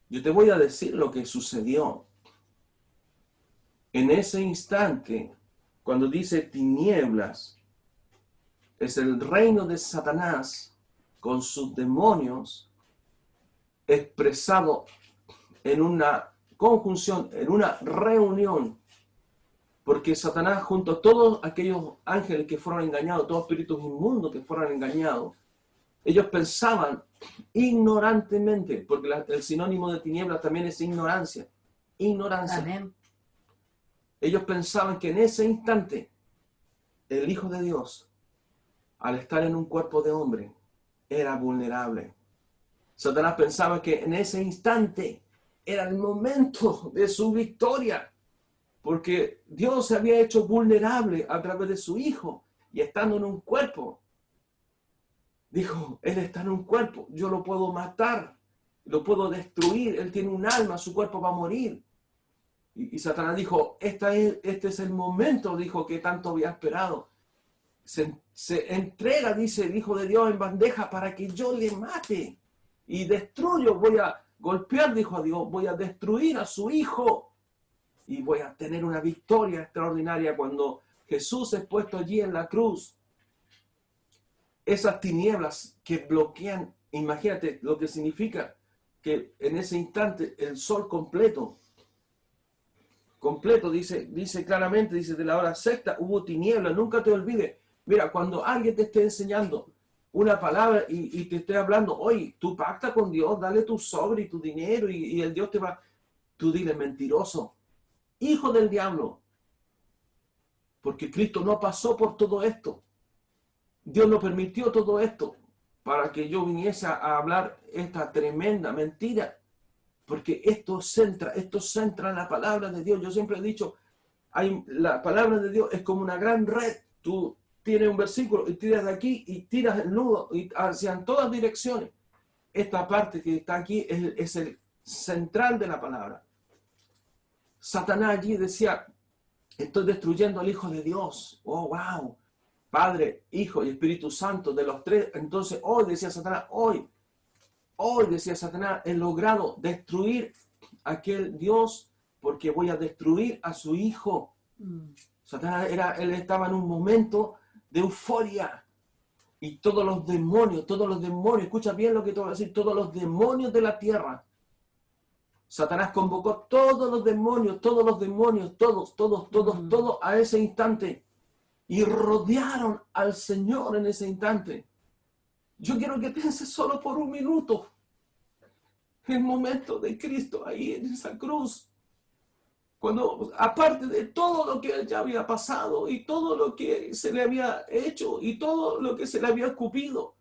Yo te voy a decir lo que sucedió. En ese instante, cuando dice tinieblas, es el reino de Satanás con sus demonios expresado en una conjunción, en una reunión. Porque Satanás, junto a todos aquellos ángeles que fueron engañados, todos espíritus inmundos que fueron engañados, ellos pensaban ignorantemente, porque el sinónimo de tiniebla también es ignorancia. Ignorancia. Amén. Ellos pensaban que en ese instante el Hijo de Dios, al estar en un cuerpo de hombre, era vulnerable. Satanás pensaba que en ese instante era el momento de su victoria, porque Dios se había hecho vulnerable a través de su Hijo, y estando en un cuerpo, dijo, Él está en un cuerpo, yo lo puedo matar, lo puedo destruir, Él tiene un alma, su cuerpo va a morir. Y Satanás dijo, este es el momento, dijo, que tanto había esperado. Se entrega, dice el Hijo de Dios, en bandeja para que yo le mate y destruyo, voy a golpear, dijo a Dios, voy a destruir a su Hijo y voy a tener una victoria extraordinaria cuando Jesús es puesto allí en la cruz. Esas tinieblas que bloquean, imagínate lo que significa que en ese instante el sol completo, dice claramente, dice de la hora sexta hubo tinieblas, nunca te olvides. Mira, cuando alguien te esté enseñando una palabra y te esté hablando, oye, tú pacta con Dios, dale tu sobre y tu dinero y el Dios te va, tú dile mentiroso, hijo del diablo, porque Cristo no pasó por todo esto. Dios no permitió todo esto para que yo viniese a hablar esta tremenda mentira. Porque esto centra en la palabra de Dios. Yo siempre he dicho, la palabra de Dios es como una gran red. Tú tienes un versículo y tiras de aquí y tiras el nudo y hacia todas direcciones. Esta parte que está aquí es el central de la palabra. Satanás allí decía, estoy destruyendo al Hijo de Dios. Oh, wow. Padre, Hijo y Espíritu Santo, de los tres. Entonces hoy, decía Satanás, hoy, decía Satanás, he logrado destruir a aquel Dios porque voy a destruir a su Hijo. Satanás él estaba en un momento de euforia. Y todos los demonios, escucha bien lo que te voy a decir, todos los demonios de la tierra. Satanás convocó todos los demonios, todos a ese instante. Y rodearon al Señor en ese instante. Yo quiero que pienses solo por un minuto el momento de Cristo ahí en esa cruz. Cuando, aparte de todo lo que él ya había pasado y todo lo que se le había hecho y todo lo que se le había escupido,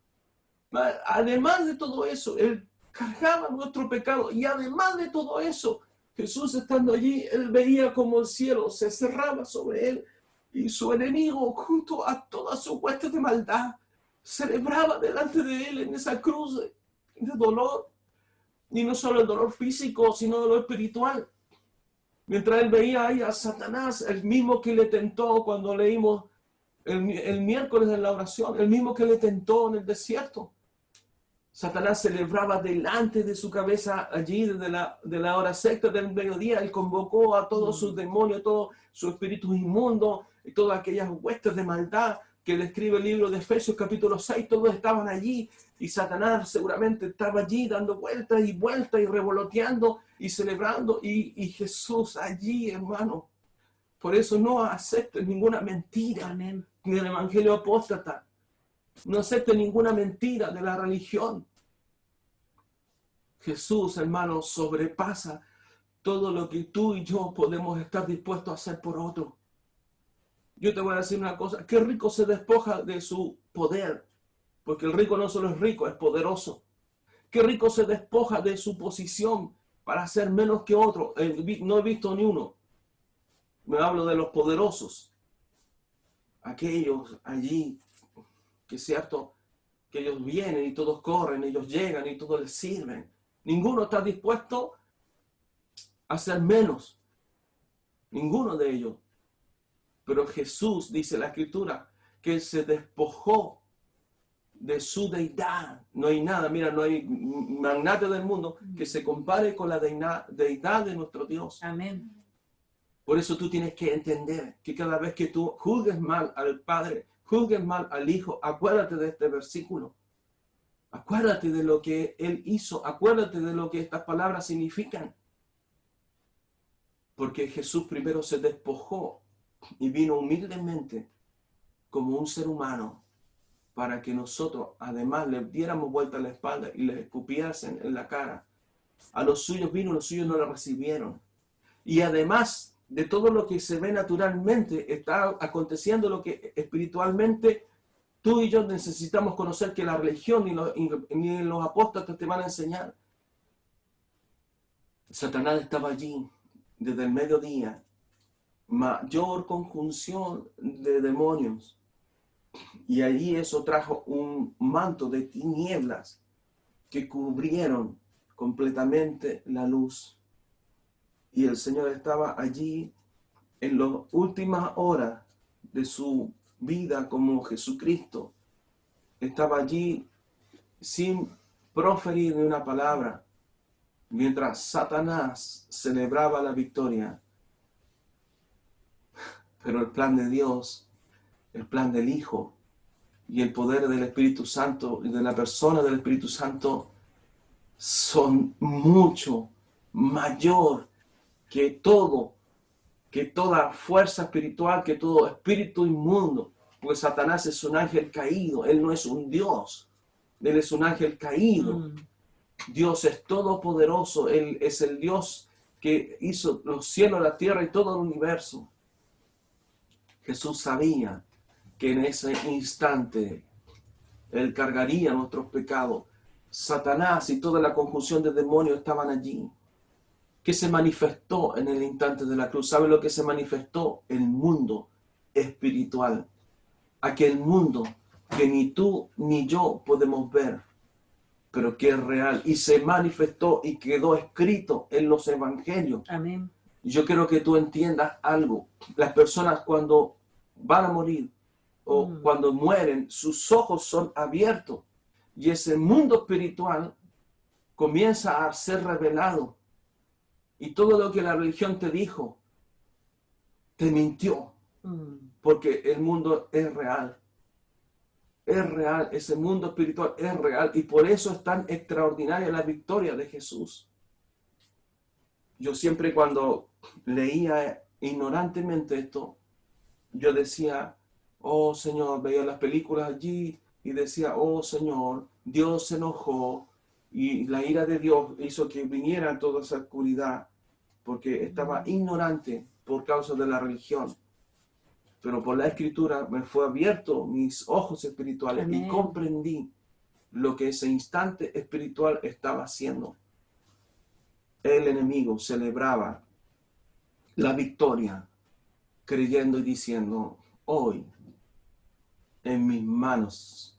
además de todo eso, él cargaba nuestro pecado y además de todo eso, Jesús estando allí, él veía como el cielo se cerraba sobre él y su enemigo junto a todas sus huestes de maldad celebraba delante de él en esa cruz de dolor, y no solo el dolor físico, sino el dolor espiritual. Mientras él veía ahí a Satanás, el mismo que le tentó cuando leímos el miércoles en la oración, el mismo que le tentó en el desierto. Satanás celebraba delante de su cabeza allí desde de la hora sexta del mediodía. Él convocó a todos sus demonios, todos sus espíritus inmundos y todas aquellas huestes de maldad que le escribe el libro de Efesios capítulo 6. Todos estaban allí y Satanás seguramente estaba allí dando vueltas y vueltas y revoloteando y celebrando. Y Jesús allí, hermano. Por eso no aceptes ninguna mentira. Amén. Del evangelio apóstata. No acepte ninguna mentira de la religión. Jesús, hermano, sobrepasa todo lo que tú y yo podemos estar dispuestos a hacer por otro. Yo te voy a decir una cosa, qué rico se despoja de su poder, porque el rico no solo es rico, es poderoso. Qué rico se despoja de su posición para ser menos que otro. No he visto ni uno. Me hablo de los poderosos. Aquellos allí, que es cierto, que ellos vienen y todos corren, ellos llegan y todos les sirven. Ninguno está dispuesto a ser menos. Ninguno de ellos. Pero Jesús, dice la Escritura, que Él se despojó de su deidad. No hay nada, mira, no hay magnate del mundo que se compare con la deidad de nuestro Dios. Amén. Por eso tú tienes que entender que cada vez que tú juzgues mal al Padre, juzgues mal al Hijo, acuérdate de este versículo. Acuérdate de lo que Él hizo. Acuérdate de lo que estas palabras significan. Porque Jesús primero se despojó y vino humildemente como un ser humano para que nosotros además le diéramos vuelta a la espalda y le escupiesen en la cara. A los suyos vino, los suyos no lo recibieron. Y además de todo lo que se ve naturalmente, está aconteciendo lo que espiritualmente tú y yo necesitamos conocer, que la religión ni los apóstoles te van a enseñar. Satanás estaba allí desde el mediodía, mayor conjunción de demonios. Y allí eso trajo un manto de tinieblas que cubrieron completamente la luz. Y el Señor estaba allí en las últimas horas de su vida como Jesucristo. Estaba allí sin proferir ni una palabra, mientras Satanás celebraba la victoria. Pero el plan de Dios, el plan del Hijo y el poder del Espíritu Santo y de la persona del Espíritu Santo son mucho mayor que todo, que toda fuerza espiritual, que todo espíritu inmundo. Pues Satanás es un ángel caído, él no es un Dios, él es un ángel caído. Dios es todopoderoso, él es el Dios que hizo los cielos, la tierra y todo el universo. Jesús sabía que en ese instante él cargaría nuestros pecados. Satanás y toda la conjunción de demonios estaban allí. ¿Qué se manifestó en el instante de la cruz? ¿Sabe lo que se manifestó? El mundo espiritual. Aquel mundo que ni tú ni yo podemos ver, pero que es real. Y se manifestó y quedó escrito en los evangelios. Amén. Yo quiero que tú entiendas algo. Las personas cuando van a morir o cuando mueren, sus ojos son abiertos. Y ese mundo espiritual comienza a ser revelado. Y todo lo que la religión te dijo, te mintió. Porque el mundo es real. Es real. Ese mundo espiritual es real. Y por eso es tan extraordinaria la victoria de Jesús. Yo siempre cuando leía ignorantemente esto, yo decía, oh Señor, veía las películas allí y decía, oh Señor, Dios se enojó y la ira de Dios hizo que viniera toda esa oscuridad porque estaba ignorante por causa de la religión. Pero por la escritura me fue abierto mis ojos espirituales. Amén. Y comprendí lo que ese instante espiritual estaba haciendo. El enemigo celebraba la victoria creyendo y diciendo, hoy en mis manos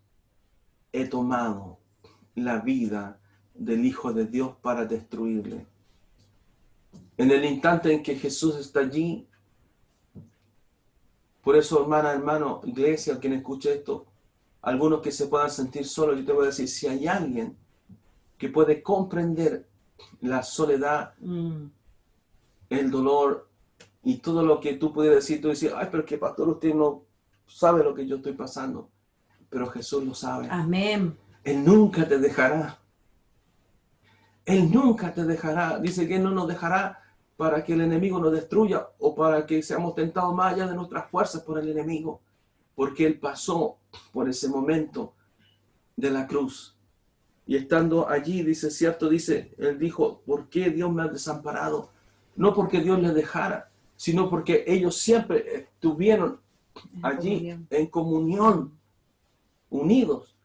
he tomado la vida del Hijo de Dios para destruirle. En el instante en que Jesús está allí, por eso, hermano, iglesia, quien escuche esto, algunos que se puedan sentir solos, yo te voy a decir, si hay alguien que puede comprender la soledad, el dolor y todo lo que tú pudieras decir, tú dices, ay, pero que pastor, usted no sabe lo que yo estoy pasando. Pero Jesús lo sabe. Amén. Él nunca te dejará. Él nunca te dejará. Dice que Él no nos dejará para que el enemigo nos destruya o para que seamos tentados más allá de nuestras fuerzas por el enemigo. Porque Él pasó por ese momento de la cruz. Y estando allí, dice, cierto, dice, Él dijo, ¿por qué Dios me ha desamparado? No porque Dios les dejara, sino porque ellos siempre estuvieron allí en comunión, unidos.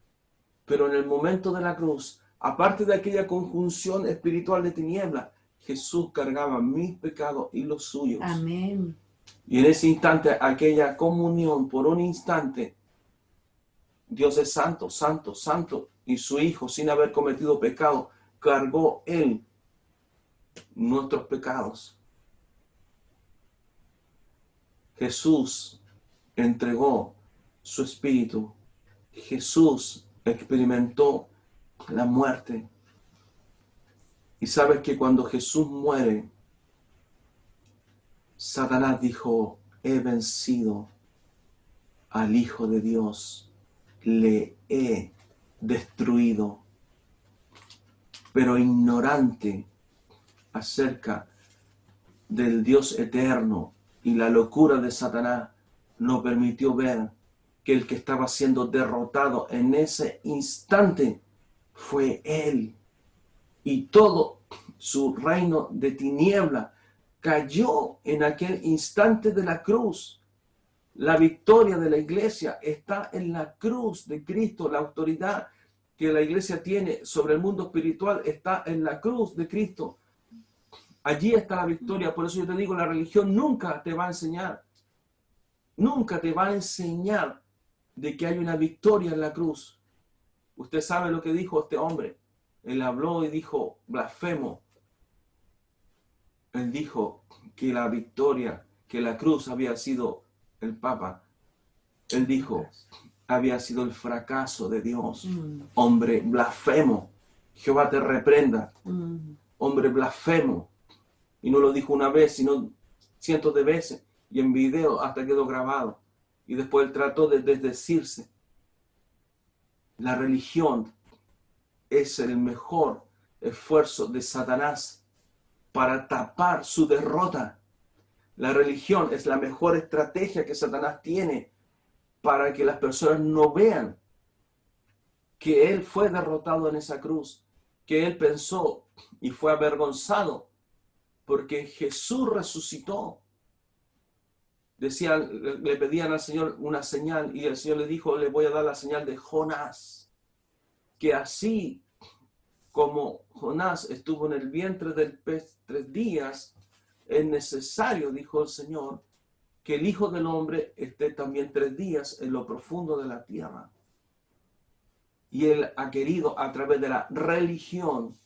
Pero en el momento de la cruz, aparte de aquella conjunción espiritual de tinieblas, Jesús cargaba mis pecados y los suyos. Amén. Y en ese instante, aquella comunión, por un instante, Dios es santo, santo, santo, y su Hijo, sin haber cometido pecado, cargó Él nuestros pecados. Jesús entregó su espíritu. Jesús experimentó la muerte. Y sabes que cuando Jesús muere, Satanás dijo, he vencido al Hijo de Dios, le he destruido. Pero ignorante acerca del Dios eterno, y la locura de Satanás no permitió ver que el que estaba siendo derrotado en ese instante fue él. Y todo su reino de tiniebla cayó en aquel instante de la cruz. La victoria de la iglesia está en la cruz de Cristo. La autoridad que la iglesia tiene sobre el mundo espiritual está en la cruz de Cristo. Allí está la victoria. Por eso yo te digo, la religión nunca te va a enseñar de que hay una victoria en la cruz. Usted sabe lo que dijo este hombre. Él habló y dijo, blasfemo. Él dijo que la victoria, que la cruz había sido el Papa. Él dijo, había sido el fracaso de Dios. Hombre blasfemo. Jehová te reprenda. Hombre blasfemo. Y no lo dijo una vez, sino cientos de veces. Y en video hasta quedó grabado. Y después él trató de desdecirse. La religión es el mejor esfuerzo de Satanás para tapar su derrota. La religión es la mejor estrategia que Satanás tiene para que las personas no vean que él fue derrotado en esa cruz, que él pensó y fue avergonzado porque Jesús resucitó. Decían, le pedían al Señor una señal y el Señor le dijo, le voy a dar la señal de Jonás, que así como Jonás estuvo en el vientre del pez 3 días, es necesario, dijo el Señor, que el Hijo del Hombre esté también 3 días en lo profundo de la tierra. Y Él ha querido, a través de la religión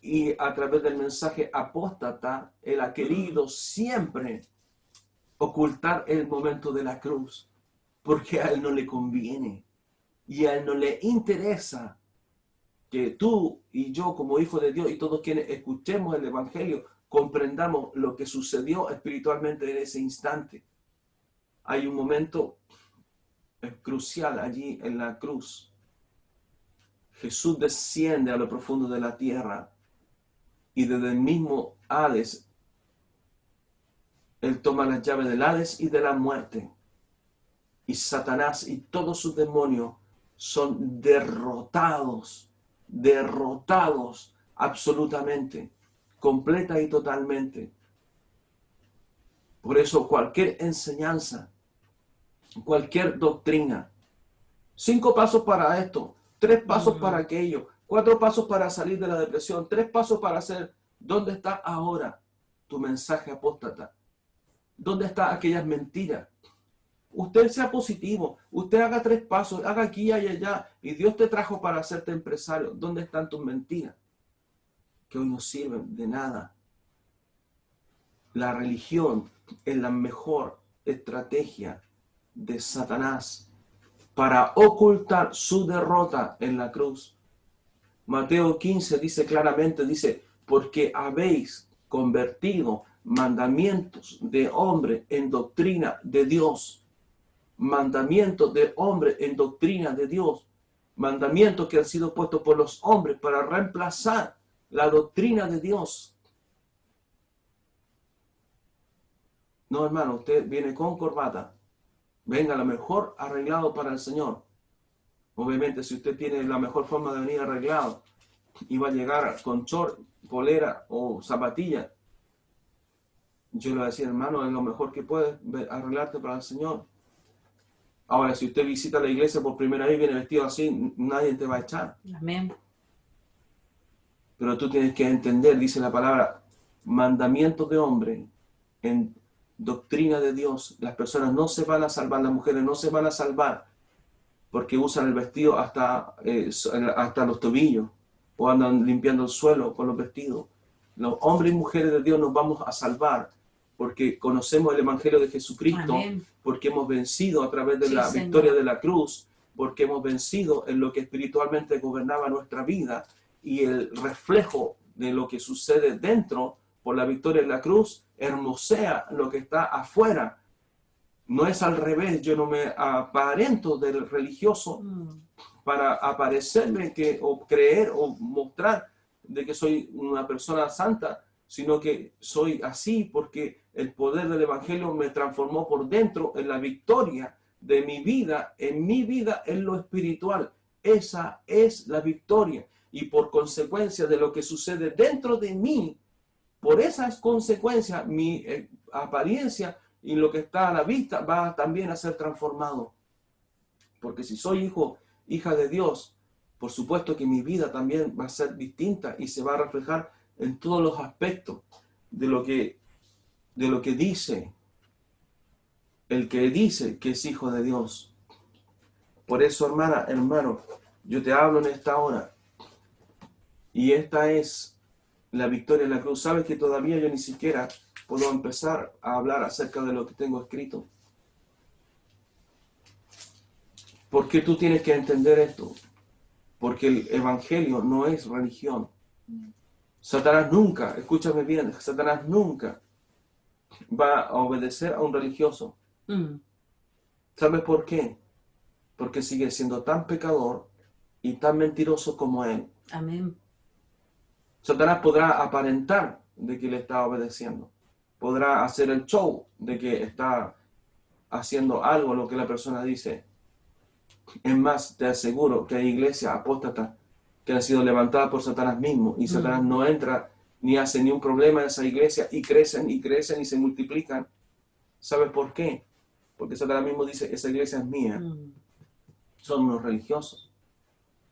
y a través del mensaje apóstata, Él ha querido siempre ocultar el momento de la cruz, porque a Él no le conviene y a Él no le interesa que tú y yo como hijos de Dios y todos quienes escuchemos el Evangelio comprendamos lo que sucedió espiritualmente en ese instante. Hay un momento crucial allí en la cruz. Jesús desciende a lo profundo de la tierra y desde el mismo Hades Él toma las llaves del Hades y de la muerte. Y Satanás y todos sus demonios son derrotados absolutamente, completa y totalmente. Por eso cualquier enseñanza, cualquier doctrina, 5 pasos para esto, 3 pasos para aquello, 4 pasos para salir de la depresión, 3 pasos para hacer, ¿dónde está ahora tu mensaje apóstata? ¿Dónde están aquellas mentiras? Usted sea positivo, usted haga 3 pasos, haga aquí y allá, y Dios te trajo para hacerte empresario. ¿Dónde están tus mentiras? Que hoy no sirven de nada. La religión es la mejor estrategia de Satanás para ocultar su derrota en la cruz. Mateo 15 dice claramente, dice, porque habéis convertido mandamientos de hombre en doctrina de Dios. Mandamientos de hombre en doctrina de Dios. Mandamientos que han sido puestos por los hombres para reemplazar la doctrina de Dios. No, hermano, usted viene con corbata. Venga lo mejor arreglado para el Señor. Obviamente, si usted tiene la mejor forma de venir arreglado y va a llegar con short, polera o zapatilla, yo le voy a decir, hermano, es lo mejor que puedes arreglarte para el Señor. Ahora, si usted visita la iglesia por primera vez y viene vestido así, nadie te va a echar. Amén. Pero tú tienes que entender, dice la palabra, mandamientos de hombre en doctrina de Dios. Las personas no se van a salvar, las mujeres no se van a salvar porque usan el vestido hasta los tobillos o andan limpiando el suelo con los vestidos. Los hombres y mujeres de Dios nos vamos a salvar porque conocemos el Evangelio de Jesucristo. Amén. Porque hemos vencido a través de la victoria de la cruz, porque hemos vencido en lo que espiritualmente gobernaba nuestra vida y el reflejo de lo que sucede dentro por la victoria de la cruz hermosea lo que está afuera. No es al revés, yo no me aparento del religioso para aparecerme o creer o mostrar de que soy una persona santa, sino que soy así porque el poder del Evangelio me transformó por dentro en la victoria de mi vida, en lo espiritual. Esa es la victoria. Y por consecuencia de lo que sucede dentro de mí, por esas consecuencias, mi apariencia y lo que está a la vista va también a ser transformado. Porque si soy hija de Dios, por supuesto que mi vida también va a ser distinta y se va a reflejar en todos los aspectos de lo que dice el que dice que es hijo de Dios. Por eso, hermana, hermano, yo te hablo en esta hora. Y esta es la victoria en la cruz. Sabes que todavía yo ni siquiera puedo empezar a hablar acerca de lo que tengo escrito. ¿Por qué tú tienes que entender esto? Porque el evangelio no es religión. Satanás nunca, escúchame bien, Satanás nunca va a obedecer a un religioso. ¿Sabes por qué? Porque sigue siendo tan pecador y tan mentiroso como él. Amén. Satanás podrá aparentar de que le está obedeciendo. Podrá hacer el show de que está haciendo algo lo que la persona dice. Es más, te aseguro que hay iglesias apóstatas que han sido levantadas por Satanás mismo y Satanás no entra ni hace ni un problema en esa iglesia y crecen y se multiplican. ¿Sabes por qué? Porque Satanás mismo dice, esa iglesia es mía. Son unos religiosos.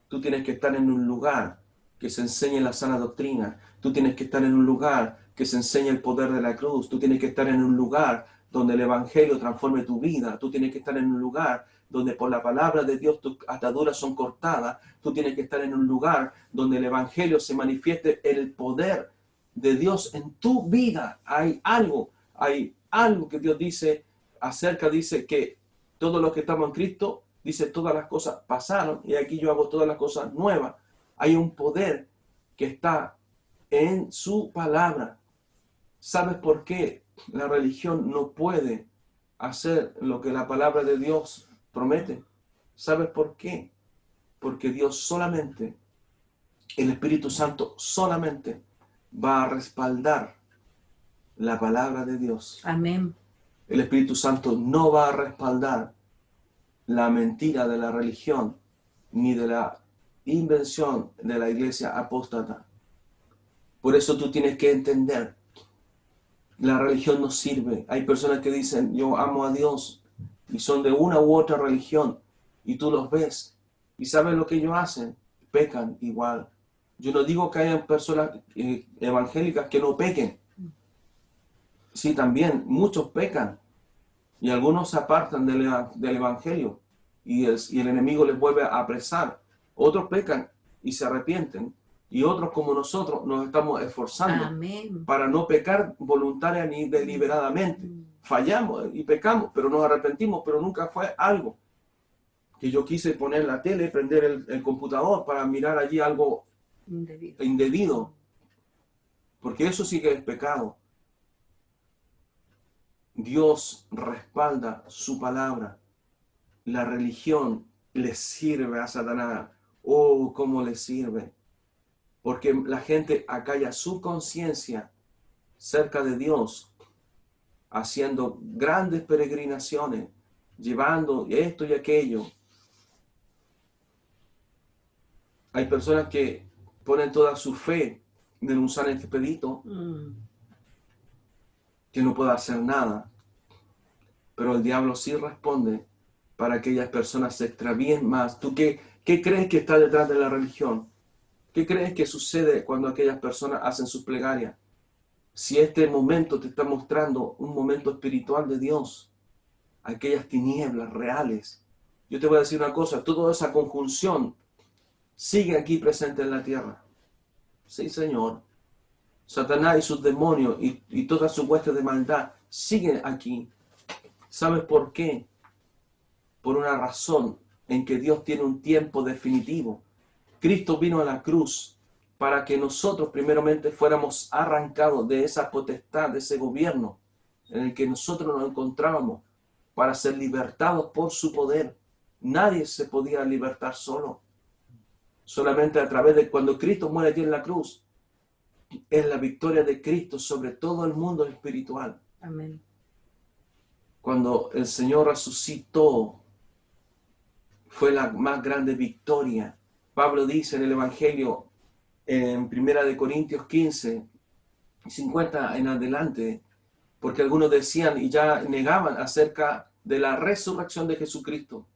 Tú tienes que estar en un lugar que se enseñe la sana doctrina. Tú tienes que estar en un lugar que se enseñe el poder de la cruz. Tú tienes que estar en un lugar donde el evangelio transforme tu vida. Tú tienes que estar en un lugar donde por la palabra de Dios tus ataduras son cortadas. Tú tienes que estar en un lugar donde el evangelio se manifieste el poder de Dios en tu vida. Hay algo que Dios dice dice que todos los que estamos en Cristo, dice todas las cosas pasaron y aquí yo hago todas las cosas nuevas. Hay un poder que está en su palabra. ¿Sabes por qué la religión no puede hacer lo que la palabra de Dios promete? ¿Sabes por qué? Porque Dios solamente, el Espíritu Santo solamente va a respaldar la palabra de Dios. Amén. El Espíritu Santo no va a respaldar la mentira de la religión ni de la invención de la iglesia apóstata. Por eso tú tienes que entender, la religión no sirve. Hay personas que dicen, yo amo a Dios, y son de una u otra religión, y tú los ves, y sabes lo que ellos hacen, pecan igual. Yo no digo que haya personas evangélicas que no pequen. Sí, también, muchos pecan, y algunos se apartan del evangelio, y el enemigo les vuelve a apresar. Otros pecan y se arrepienten, y otros como nosotros nos estamos esforzando Amén. para no pecar voluntaria ni deliberadamente. Fallamos y pecamos, pero nos arrepentimos, pero nunca fue algo que yo quise poner la tele, prender el computador para mirar allí algo indebido, porque eso sí que es pecado. Dios respalda su palabra. La religión le sirve a Satanás. Oh, cómo le sirve. Porque la gente acalla su conciencia cerca de Dios, haciendo grandes peregrinaciones, llevando esto y aquello. Hay personas que ponen toda su fe en un San Expedito que no puede hacer nada. Pero el diablo sí responde para que aquellas personas se extravíen más. ¿Tú qué crees que está detrás de la religión? ¿Qué crees que sucede cuando aquellas personas hacen sus plegarias? Si este momento te está mostrando un momento espiritual de Dios, aquellas tinieblas reales. Yo te voy a decir una cosa, toda esa conjunción sigue aquí presente en la tierra. Sí, Señor. Satanás y sus demonios y toda su hueste de maldad siguen aquí. ¿Sabes por qué? Por una razón en que Dios tiene un tiempo definitivo. Cristo vino a la cruz para que nosotros primeramente fuéramos arrancados de esa potestad, de ese gobierno en el que nosotros nos encontrábamos, para ser libertados por su poder. Nadie se podía libertar solo. Solamente a través de cuando Cristo muere allí en la cruz, es la victoria de Cristo sobre todo el mundo espiritual. Amén. Cuando el Señor resucitó, fue la más grande victoria. Pablo dice en el Evangelio, en 1 Corintios 15, 50 en adelante, porque algunos decían y ya negaban acerca de la resurrección de Jesucristo.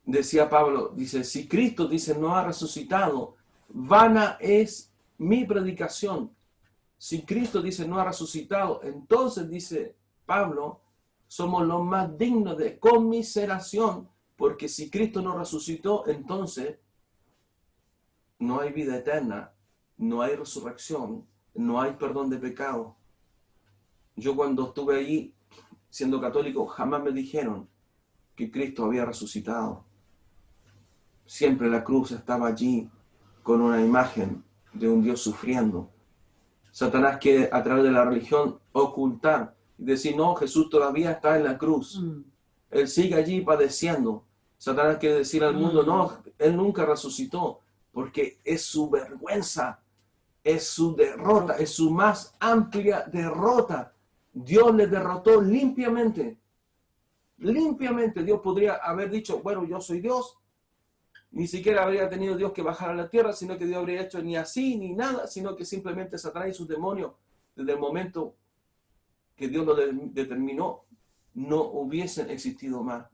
Decía Pablo, dice, si Cristo, dice, no ha resucitado, vana es mi predicación. Si Cristo, dice, no ha resucitado, entonces, dice Pablo, somos los más dignos de conmiseración, porque si Cristo no resucitó, entonces no hay vida eterna, no hay resurrección, no hay perdón de pecado. Yo cuando estuve allí, siendo católico, jamás me dijeron que Cristo había resucitado. Siempre la cruz estaba allí con una imagen de un Dios sufriendo. Satanás quiere a través de la religión ocultar y decir, no, Jesús todavía está en la cruz. Él sigue allí padeciendo. Satanás quiere decir al mundo, no, Él nunca resucitó, porque es su vergüenza, es su derrota, es su más amplia derrota. Dios le derrotó limpiamente. Limpiamente Dios podría haber dicho, bueno, yo soy Dios. Ni siquiera habría tenido Dios que bajar a la tierra, sino que Dios habría hecho ni así ni nada, sino que simplemente Satanás y sus demonios, desde el momento que Dios lo determinó, no hubiesen existido más.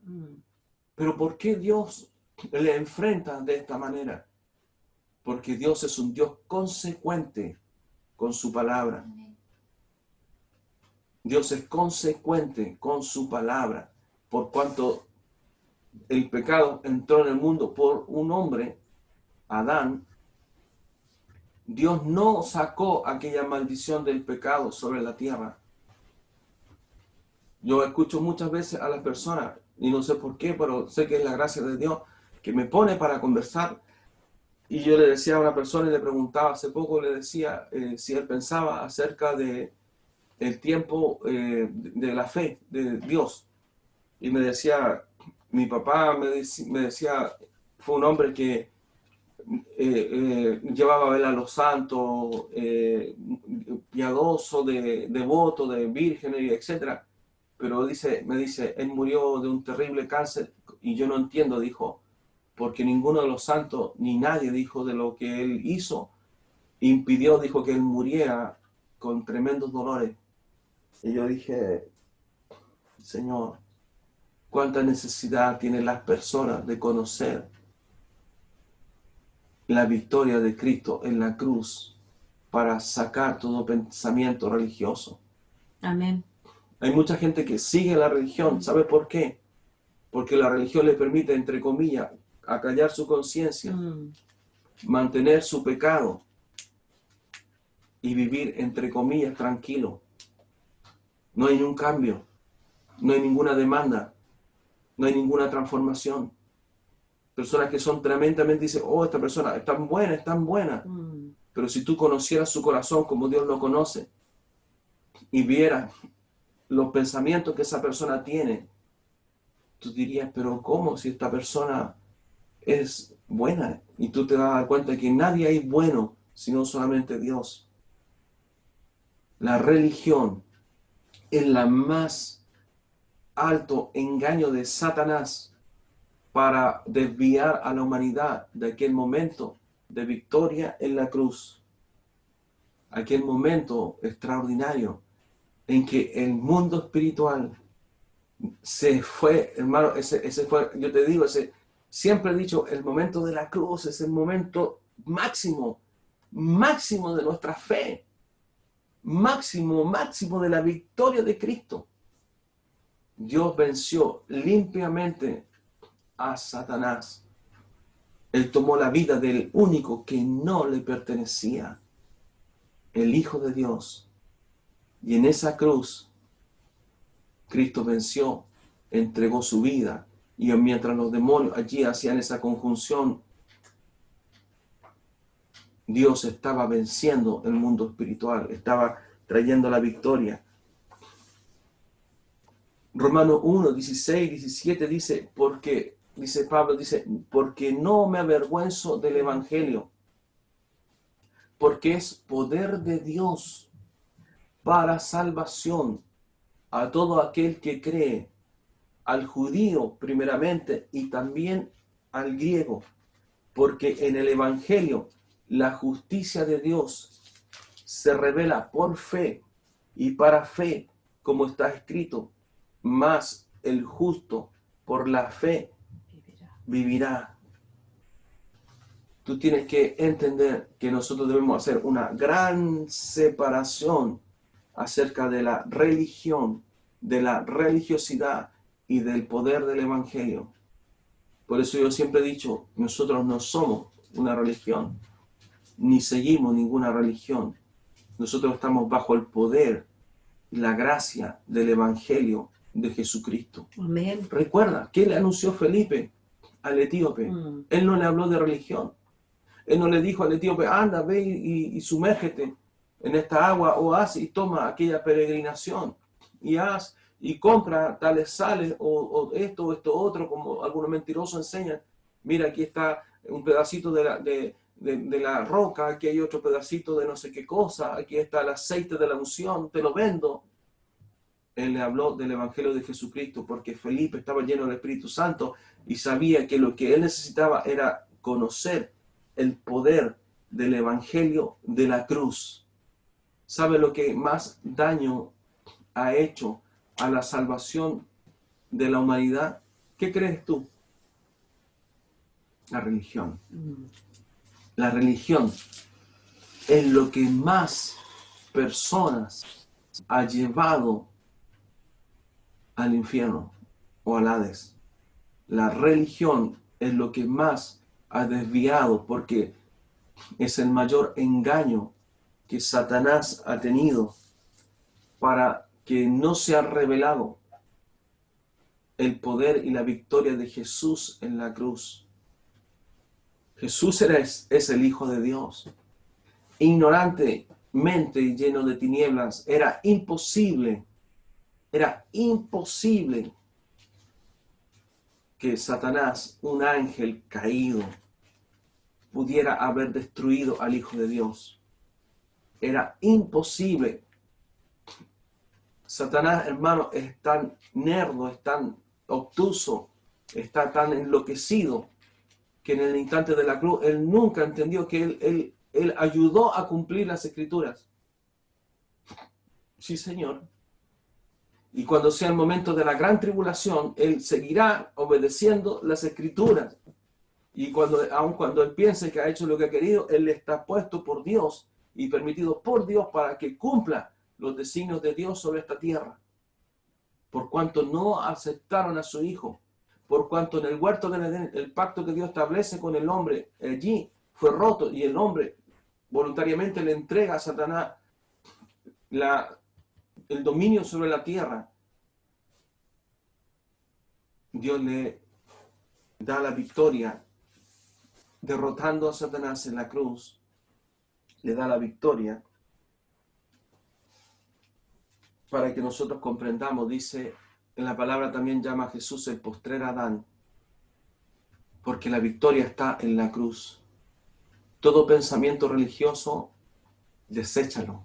Pero ¿por qué Dios le enfrenta de esta manera? Porque Dios es un Dios consecuente con su palabra. Dios es consecuente con su palabra, por cuanto el pecado entró en el mundo por un hombre, Adán. Dios no sacó aquella maldición del pecado sobre la tierra. Yo escucho muchas veces a las personas, y no sé por qué, pero sé que es la gracia de Dios, que me pone para conversar. Y yo le decía a una persona y le preguntaba, hace poco le decía si él pensaba acerca de el tiempo de la fe de Dios. Y me decía, mi papá me decía, fue un hombre que llevaba a ver a los santos, piadoso, devoto, de vírgenes, etc. Pero me dice, él murió de un terrible cáncer y yo no entiendo, dijo, porque ninguno de los santos, ni nadie, dijo, de lo que él hizo, impidió, dijo, que él muriera con tremendos dolores. Y yo dije, Señor, cuánta necesidad tienen las personas de conocer la victoria de Cristo en la cruz para sacar todo pensamiento religioso. Amén. Hay mucha gente que sigue la religión. ¿Sabe por qué? Porque la religión le permite, entre comillas, acallar su conciencia, mantener su pecado y vivir, entre comillas, tranquilo. No hay ningún cambio, no hay ninguna demanda, no hay ninguna transformación. Personas que son tremendamente, dicen, oh, esta persona es tan buena, es tan buena. Pero si tú conocieras su corazón como Dios lo conoce y vieras los pensamientos que esa persona tiene, tú dirías, pero ¿cómo si esta persona es buena? Y tú te das cuenta de que nadie hay bueno, sino solamente Dios. La religión es la más alto engaño de Satanás para desviar a la humanidad de aquel momento de victoria en la cruz. Aquel momento extraordinario en que el mundo espiritual se fue, hermano, ese fue, yo te digo, siempre he dicho, el momento de la cruz es el momento máximo de nuestra fe, máximo de la victoria de Cristo. Dios venció limpiamente a Satanás. Él tomó la vida del único que no le pertenecía, el Hijo de Dios. Y en esa cruz, Cristo venció, entregó su vida. Y mientras los demonios allí hacían esa conjunción, Dios estaba venciendo el mundo espiritual, estaba trayendo la victoria. Romanos 1, 16, 17 dice, Pablo dice, porque no me avergüenzo del Evangelio, porque es poder de Dios para salvación a todo aquel que cree, al judío primeramente y también al griego, porque en el Evangelio la justicia de Dios se revela por fe y para fe, como está escrito, mas el justo por la fe Vivirá. vivirá. Tú tienes que entender que nosotros debemos hacer una gran separación acerca de la religión, de la religiosidad y del poder del Evangelio. Por eso yo siempre he dicho, nosotros no somos una religión, ni seguimos ninguna religión. Nosotros estamos bajo el poder y la gracia del Evangelio de Jesucristo. Amén. Recuerda, ¿qué le anunció Felipe al etíope? Él no le habló de religión. Él no le dijo al etíope, anda, ve y sumérgete en esta agua, o haz y toma aquella peregrinación, y haz y compra tales sales, o esto otro, como algunos mentirosos enseñan. Mira, aquí está un pedacito de la roca, aquí hay otro pedacito de no sé qué cosa, aquí está el aceite de la unción, te lo vendo. Él le habló del Evangelio de Jesucristo porque Felipe estaba lleno del Espíritu Santo y sabía que lo que él necesitaba era conocer el poder del Evangelio de la cruz. ¿Sabe lo que más daño ha hecho a la salvación de la humanidad? ¿Qué crees tú? La religión. La religión es lo que más personas ha llevado al infierno o al Hades. La religión es lo que más ha desviado, porque es el mayor engaño que Satanás ha tenido para que no se ha revelado el poder y la victoria de Jesús en la cruz. Jesús es el Hijo de Dios. Ignorantemente y lleno de tinieblas, era imposible que Satanás, un ángel caído, pudiera haber destruido al Hijo de Dios. Era imposible. Satanás, hermano, es tan nerdo, es tan obtuso, está tan enloquecido, que en el instante de la cruz, él nunca entendió que él ayudó a cumplir las Escrituras. Sí, Señor. Y cuando sea el momento de la gran tribulación, él seguirá obedeciendo las Escrituras. Y aun cuando él piense que ha hecho lo que ha querido, él está puesto por Dios y permitido por Dios para que cumpla los designios de Dios sobre esta tierra. Por cuanto no aceptaron a su Hijo, por cuanto en el huerto del Edén, el pacto que Dios establece con el hombre allí fue roto y el hombre voluntariamente le entrega a Satanás el dominio sobre la tierra. Dios le da la victoria derrotando a Satanás en la cruz. Le da la victoria para que nosotros comprendamos. Dice en la palabra, también llama a Jesús el postrer Adán, porque la victoria está en la cruz. Todo pensamiento religioso, deséchalo,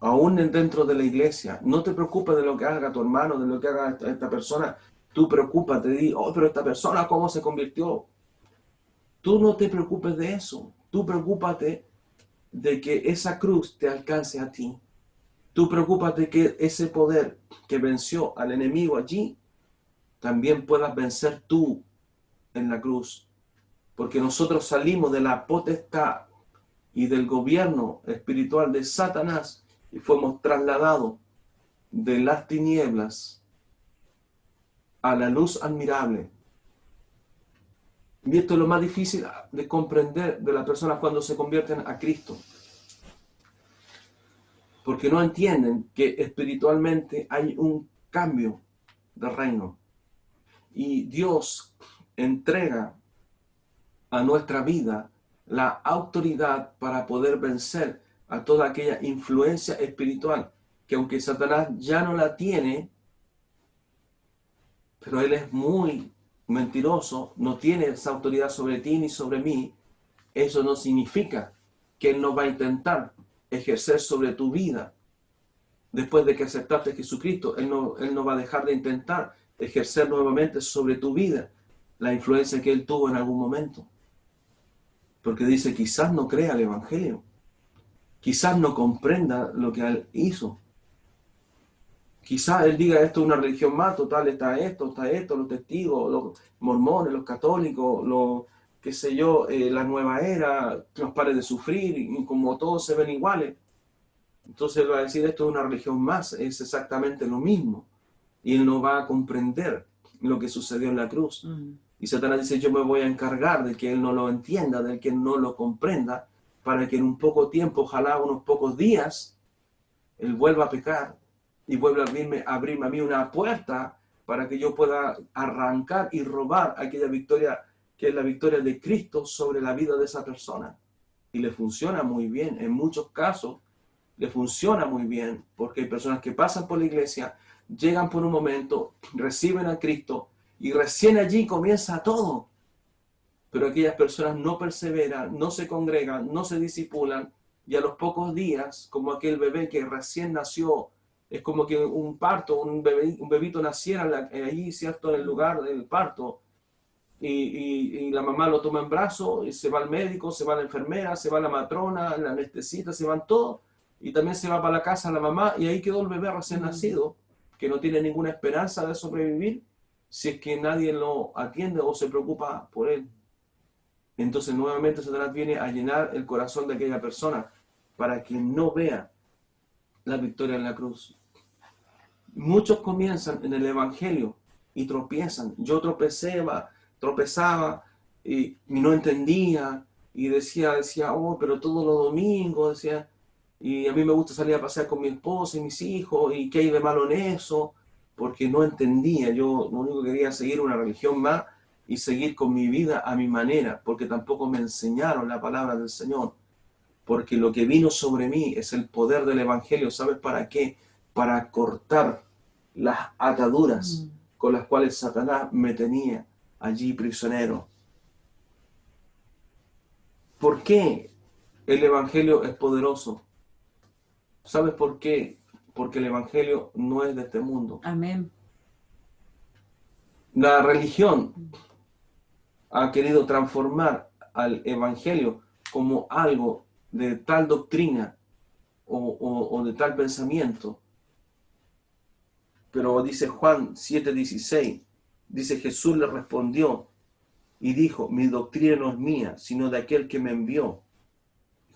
aún dentro de la iglesia. No te preocupes de lo que haga tu hermano, de lo que haga esta persona. Tú preocúpate, di, pero esta persona, ¿cómo se convirtió? Tú no te preocupes de eso. Tú preocúpate de que esa cruz te alcance a ti. Tú preocúpate que ese poder que venció al enemigo allí, también puedas vencer tú en la cruz. Porque nosotros salimos de la potestad y del gobierno espiritual de Satanás y fuimos trasladados de las tinieblas a la luz admirable. Y esto es lo más difícil de comprender de las personas cuando se convierten a Cristo. Porque no entienden que espiritualmente hay un cambio de reino. Y Dios entrega a nuestra vida la autoridad para poder vencer a toda aquella influencia espiritual que, aunque Satanás ya no la tiene, pero él es muy mentiroso, no tiene esa autoridad sobre ti ni sobre mí. Eso no significa que Él no va a intentar ejercer sobre tu vida. Después de que aceptaste a Jesucristo, Él no va a dejar de intentar ejercer nuevamente sobre tu vida la influencia que Él tuvo en algún momento. Porque dice, quizás no crea el Evangelio. Quizás no comprenda lo que Él hizo. Quizás Él diga, esto es una religión más, total, está esto, los testigos, los mormones, los católicos, los, qué sé yo, la nueva era, los pares de sufrir, y como todos se ven iguales. Entonces Él va a decir, esto es una religión más, es exactamente lo mismo. Y Él no va a comprender lo que sucedió en la cruz. Y Satanás dice, yo me voy a encargar de que Él no lo entienda, de que Él no lo comprenda, para que en un poco tiempo, ojalá unos pocos días, Él vuelva a pecar y vuelva a abrirme a mí una puerta para que yo pueda arrancar y robar aquella victoria que es la victoria de Cristo sobre la vida de esa persona. Y le funciona muy bien, en muchos casos le funciona muy bien, porque hay personas que pasan por la iglesia, llegan por un momento, reciben a Cristo y recién allí comienza todo. Pero aquellas personas no perseveran, no se congregan, no se disipulan, y a los pocos días, como aquel bebé que recién nació, es como que un parto, un bebito naciera allí, ¿cierto?, en el lugar del parto, y la mamá lo toma en brazos, y se va al médico, se va la enfermera, se va la matrona, la anestesista, se van todos, y también se va para la casa la mamá, y ahí quedó el bebé recién nacido, que no tiene ninguna esperanza de sobrevivir, si es que nadie lo atiende o se preocupa por él. Entonces nuevamente Satanás viene a llenar el corazón de aquella persona para que no vea la victoria en la cruz. Muchos comienzan en el Evangelio y tropiezan. Yo tropezaba y no entendía y decía, oh, pero todos los domingos, decía, y a mí me gusta salir a pasear con mi esposa y mis hijos, y qué hay de malo en eso, porque no entendía. Yo lo único que quería era seguir una religión más y seguir con mi vida a mi manera, porque tampoco me enseñaron la palabra del Señor. Porque lo que vino sobre mí es el poder del Evangelio. ¿Sabes para qué? Para cortar las ataduras con las cuales Satanás me tenía allí prisionero. ¿Por qué el Evangelio es poderoso? ¿Sabes por qué? Porque el Evangelio no es de este mundo. Amén. La religión ha querido transformar al Evangelio como algo de tal doctrina o de tal pensamiento. Pero dice Juan 7:16, dice, Jesús le respondió y dijo, mi doctrina no es mía, sino de aquel que me envió.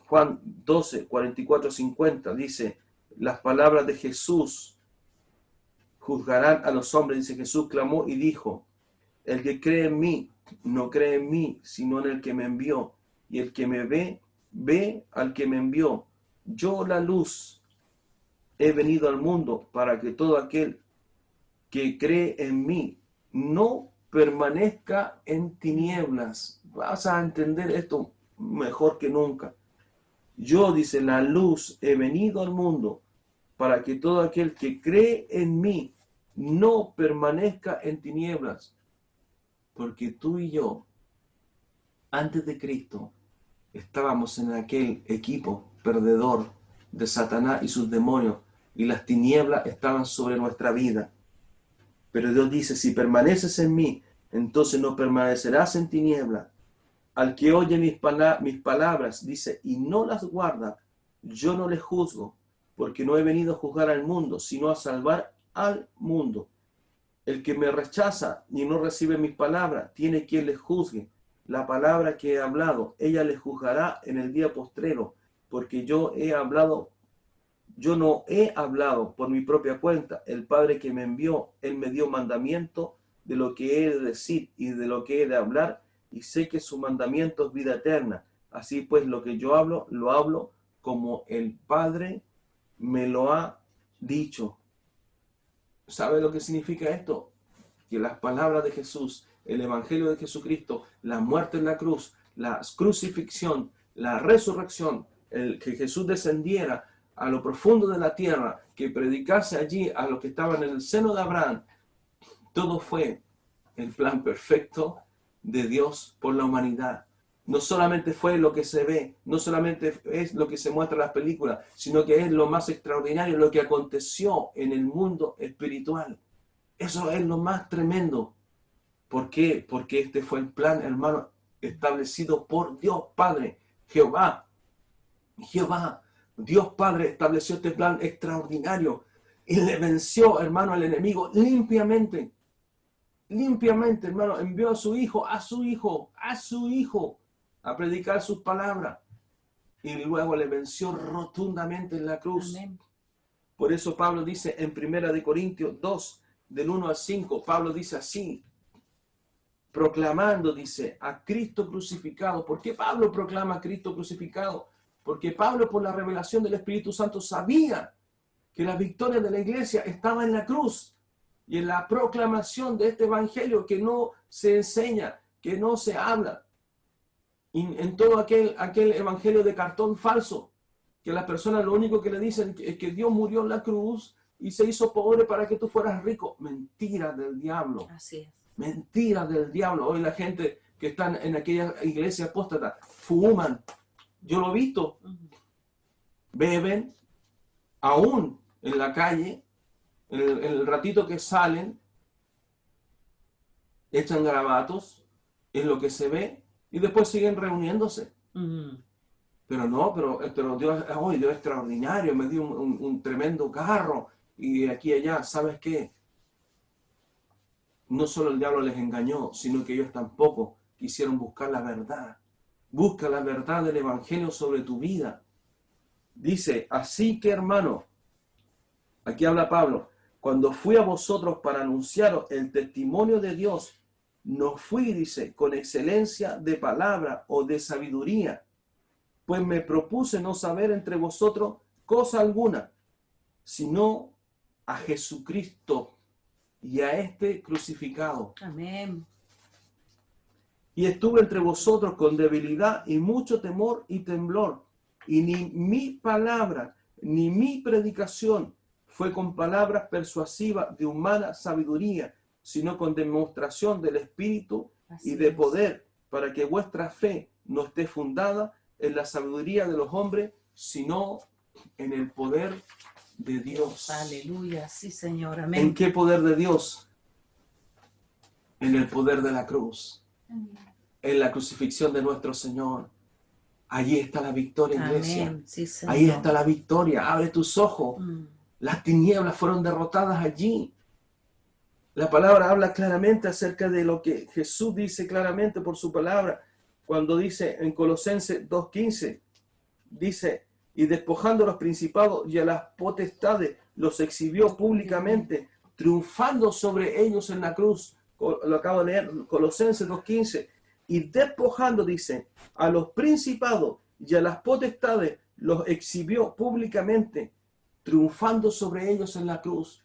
Juan 12:44-50 dice, las palabras de Jesús juzgarán a los hombres. Dice, Jesús clamó y dijo, el que cree en mí, no cree en mí, sino en el que me envió. Y el que me ve, ve al que me envió. Yo, la luz, he venido al mundo para que todo aquel que cree en mí no permanezca en tinieblas. Vas a entender esto mejor que nunca. Yo, dice, la luz, he venido al mundo para que todo aquel que cree en mí no permanezca en tinieblas. Porque tú y yo, antes de Cristo, estábamos en aquel equipo perdedor de Satanás y sus demonios, y las tinieblas estaban sobre nuestra vida. Pero Dios dice, si permaneces en mí, entonces no permanecerás en tinieblas. Al que oye mis palabras, dice, y no las guarda, yo no le juzgo, porque no he venido a juzgar al mundo, sino a salvar al mundo. El que me rechaza y no recibe mis palabras, tiene quien le juzgue. La palabra que he hablado, ella le juzgará en el día postrero, porque yo no he hablado por mi propia cuenta. El Padre que me envió, Él me dio mandamiento de lo que he de decir y de lo que he de hablar, y sé que su mandamiento es vida eterna. Así pues, lo que yo hablo, lo hablo como el Padre me lo ha dicho. ¿Sabe lo que significa esto? Que las palabras de Jesús, el Evangelio de Jesucristo, la muerte en la cruz, la crucifixión, la resurrección, que Jesús descendiera a lo profundo de la tierra, que predicase allí a los que estaban en el seno de Abraham, todo fue el plan perfecto de Dios por la humanidad. no solamente fue lo que se ve, no solamente es lo que se muestra en las películas, sino que es lo más extraordinario, lo que aconteció en el mundo espiritual. Eso es lo más tremendo. ¿Por qué? Porque este fue el plan, hermano, establecido por Dios Padre, Jehová. Jehová, Dios Padre estableció este plan extraordinario y le venció, hermano, al enemigo limpiamente. Limpiamente, hermano, envió a su hijo, a predicar sus palabras y luego le venció rotundamente en la cruz. Amén. Por eso Pablo dice en 1 Corintios 2, del 1 al 5, Pablo dice así, proclamando, dice, a Cristo crucificado. ¿Por qué Pablo proclama a Cristo crucificado? Porque Pablo, por la revelación del Espíritu Santo, sabía que la victoria de la iglesia estaba en la cruz y en la proclamación de este evangelio que no se enseña, que no se habla. Y en todo aquel evangelio de cartón falso, que las personas lo único que le dicen es que Dios murió en la cruz y se hizo pobre para que tú fueras rico. Mentira del diablo. Así es. Mentira del diablo. Hoy la gente que está en aquella iglesia apóstata fuman. Yo lo he visto. Beben aún en la calle, en el ratito que salen, echan garabatos, es lo que se ve, y después siguen reuniéndose. Pero no, pero Dios, hoy Dios es extraordinario, me dio un tremendo carro, y de aquí a allá, ¿sabes qué? No solo el diablo les engañó, sino que ellos tampoco quisieron buscar la verdad. Busca la verdad del evangelio sobre tu vida. Dice, así que hermano, aquí habla Pablo, cuando fui a vosotros para anunciaros el testimonio de Dios, no fui, dice, con excelencia de palabra o de sabiduría, pues me propuse no saber entre vosotros cosa alguna, sino a Jesucristo y a este crucificado. Amén. Y estuve entre vosotros con debilidad y mucho temor y temblor, y ni mi palabra, ni mi predicación fue con palabras persuasivas de humana sabiduría, sino con demostración del Espíritu Así y de es. poder, para que vuestra fe no esté fundada en la sabiduría de los hombres, sino en el poder de Dios. Aleluya. Sí, Señor. ¿En Amén. qué poder de Dios? En el poder de la cruz. En la crucifixión de nuestro Señor. Allí está la victoria, iglesia. Amén. Sí, Señor. Ahí está la victoria. Abre tus ojos. Las tinieblas fueron derrotadas allí. La palabra habla claramente acerca de lo que Jesús dice claramente por su palabra. Cuando dice en Colosenses 2:15, dice, y despojando a los principados y a las potestades, los exhibió públicamente, triunfando sobre ellos en la cruz. Lo acabo de leer, Colosenses 2:15. Y despojando, dice, a los principados y a las potestades, los exhibió públicamente, triunfando sobre ellos en la cruz.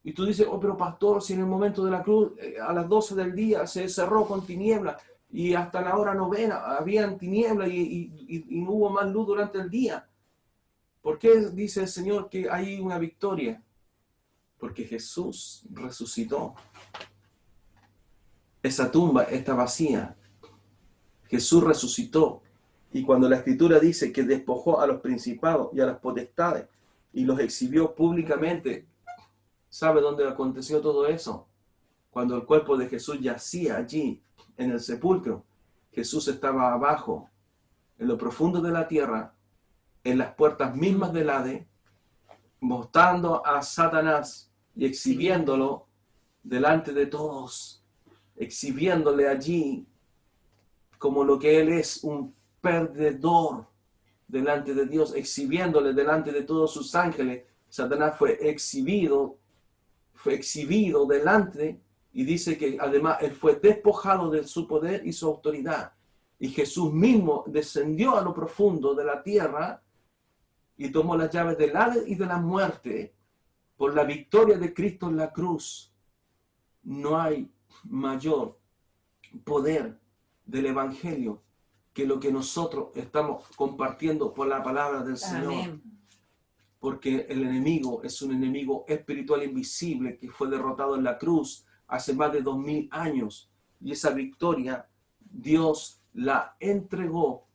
Y tú dices, oh, pero pastor, si en el momento de la cruz, a las 12 del día, se cerró con tinieblas, y hasta la hora novena habían tinieblas y no hubo más luz durante el día. ¿Por qué dice el Señor que hay una victoria? Porque Jesús resucitó. Esa tumba está vacía. Jesús resucitó. Y cuando la Escritura dice que despojó a los principados y a las potestades y los exhibió públicamente, ¿sabe dónde aconteció todo eso? Cuando el cuerpo de Jesús yacía allí en el sepulcro. Jesús estaba abajo, en lo profundo de la tierra, en las puertas mismas del Hades, mostrando a Satanás y exhibiéndolo delante de todos, exhibiéndole allí como lo que él es, un perdedor delante de Dios, exhibiéndole delante de todos sus ángeles. Satanás fue exhibido delante, y dice que además él fue despojado de su poder y su autoridad. Y Jesús mismo descendió a lo profundo de la tierra y tomó las llaves del Hades y de la muerte por la victoria de Cristo en la cruz. No hay mayor poder del Evangelio que lo que nosotros estamos compartiendo por la palabra del Señor. Amén. Porque el enemigo es un enemigo espiritual invisible que fue derrotado en la cruz hace más de 2000 años. Y esa victoria Dios la entregó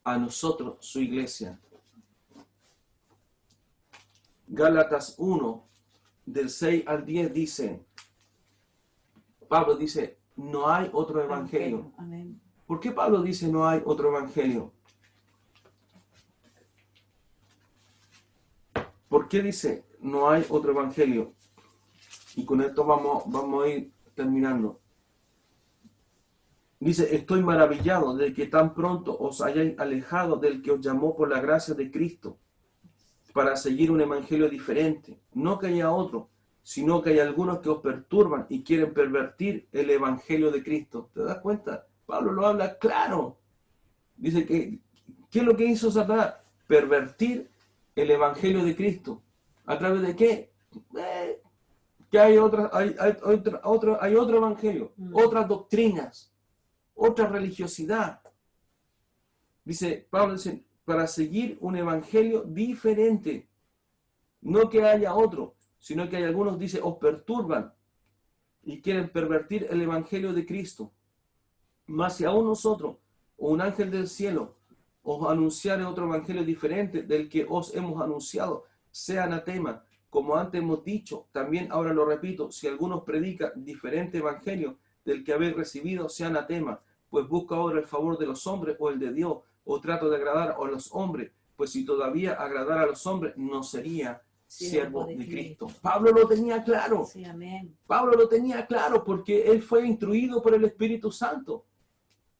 a nosotros, su iglesia. Gálatas 1, del 6 al 10 dice, Pablo dice, no hay otro evangelio. Amén. ¿Por qué Pablo dice no hay otro evangelio? ¿Por qué dice no hay otro evangelio? Y con esto vamos a ir terminando. Dice, estoy maravillado de que tan pronto os hayáis alejado del que os llamó por la gracia de Cristo para seguir un evangelio diferente. No que haya otro, sino que hay algunos que os perturban y quieren pervertir el evangelio de Cristo. ¿Te das cuenta? Pablo lo habla claro. Dice que, ¿qué es lo que hizo Satanás? Pervertir el evangelio de Cristo. ¿A través de qué? Que hay otro evangelio, otras doctrinas, otra religiosidad. Dice, Pablo dice, para seguir un evangelio diferente. No que haya otro, sino que hay algunos, dice, os perturban y quieren pervertir el evangelio de Cristo. Mas si aún nosotros, o un ángel del cielo, os anunciare otro evangelio diferente del que os hemos anunciado, sea anatema. Como antes hemos dicho, también ahora lo repito, si algunos predica diferente evangelio del que habéis recibido, sea anatema, pues busca ahora el favor de los hombres o el de Dios, o trato de agradar a los hombres, pues si todavía agradara a los hombres, no sería siervo de Cristo. Pablo lo tenía claro. Sí, amén. Pablo lo tenía claro porque él fue instruido por el Espíritu Santo.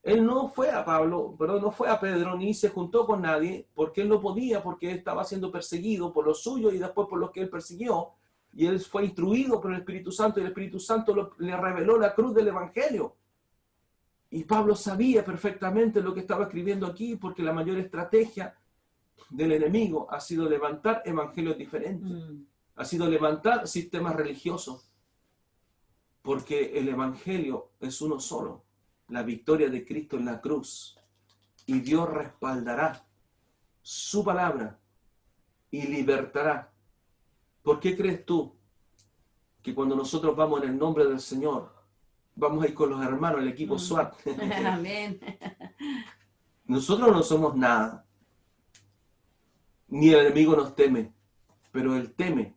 Él no fue a no fue a Pedro, ni se juntó con nadie, porque él no podía, porque él estaba siendo perseguido por los suyos y después por los que él persiguió. Y él fue instruido por el Espíritu Santo y el Espíritu Santo le reveló la cruz del Evangelio. Y Pablo sabía perfectamente lo que estaba escribiendo aquí, porque la mayor estrategia del enemigo ha sido levantar evangelios diferentes. Ha sido levantar sistemas religiosos. Porque el Evangelio es uno solo. La victoria de Cristo en la cruz. Y Dios respaldará su palabra y libertará. ¿Por qué crees tú que cuando nosotros vamos en el nombre del Señor, vamos a ir con los hermanos, el equipo SWAT? Amén. Nosotros no somos nada. Ni el enemigo nos teme, pero él teme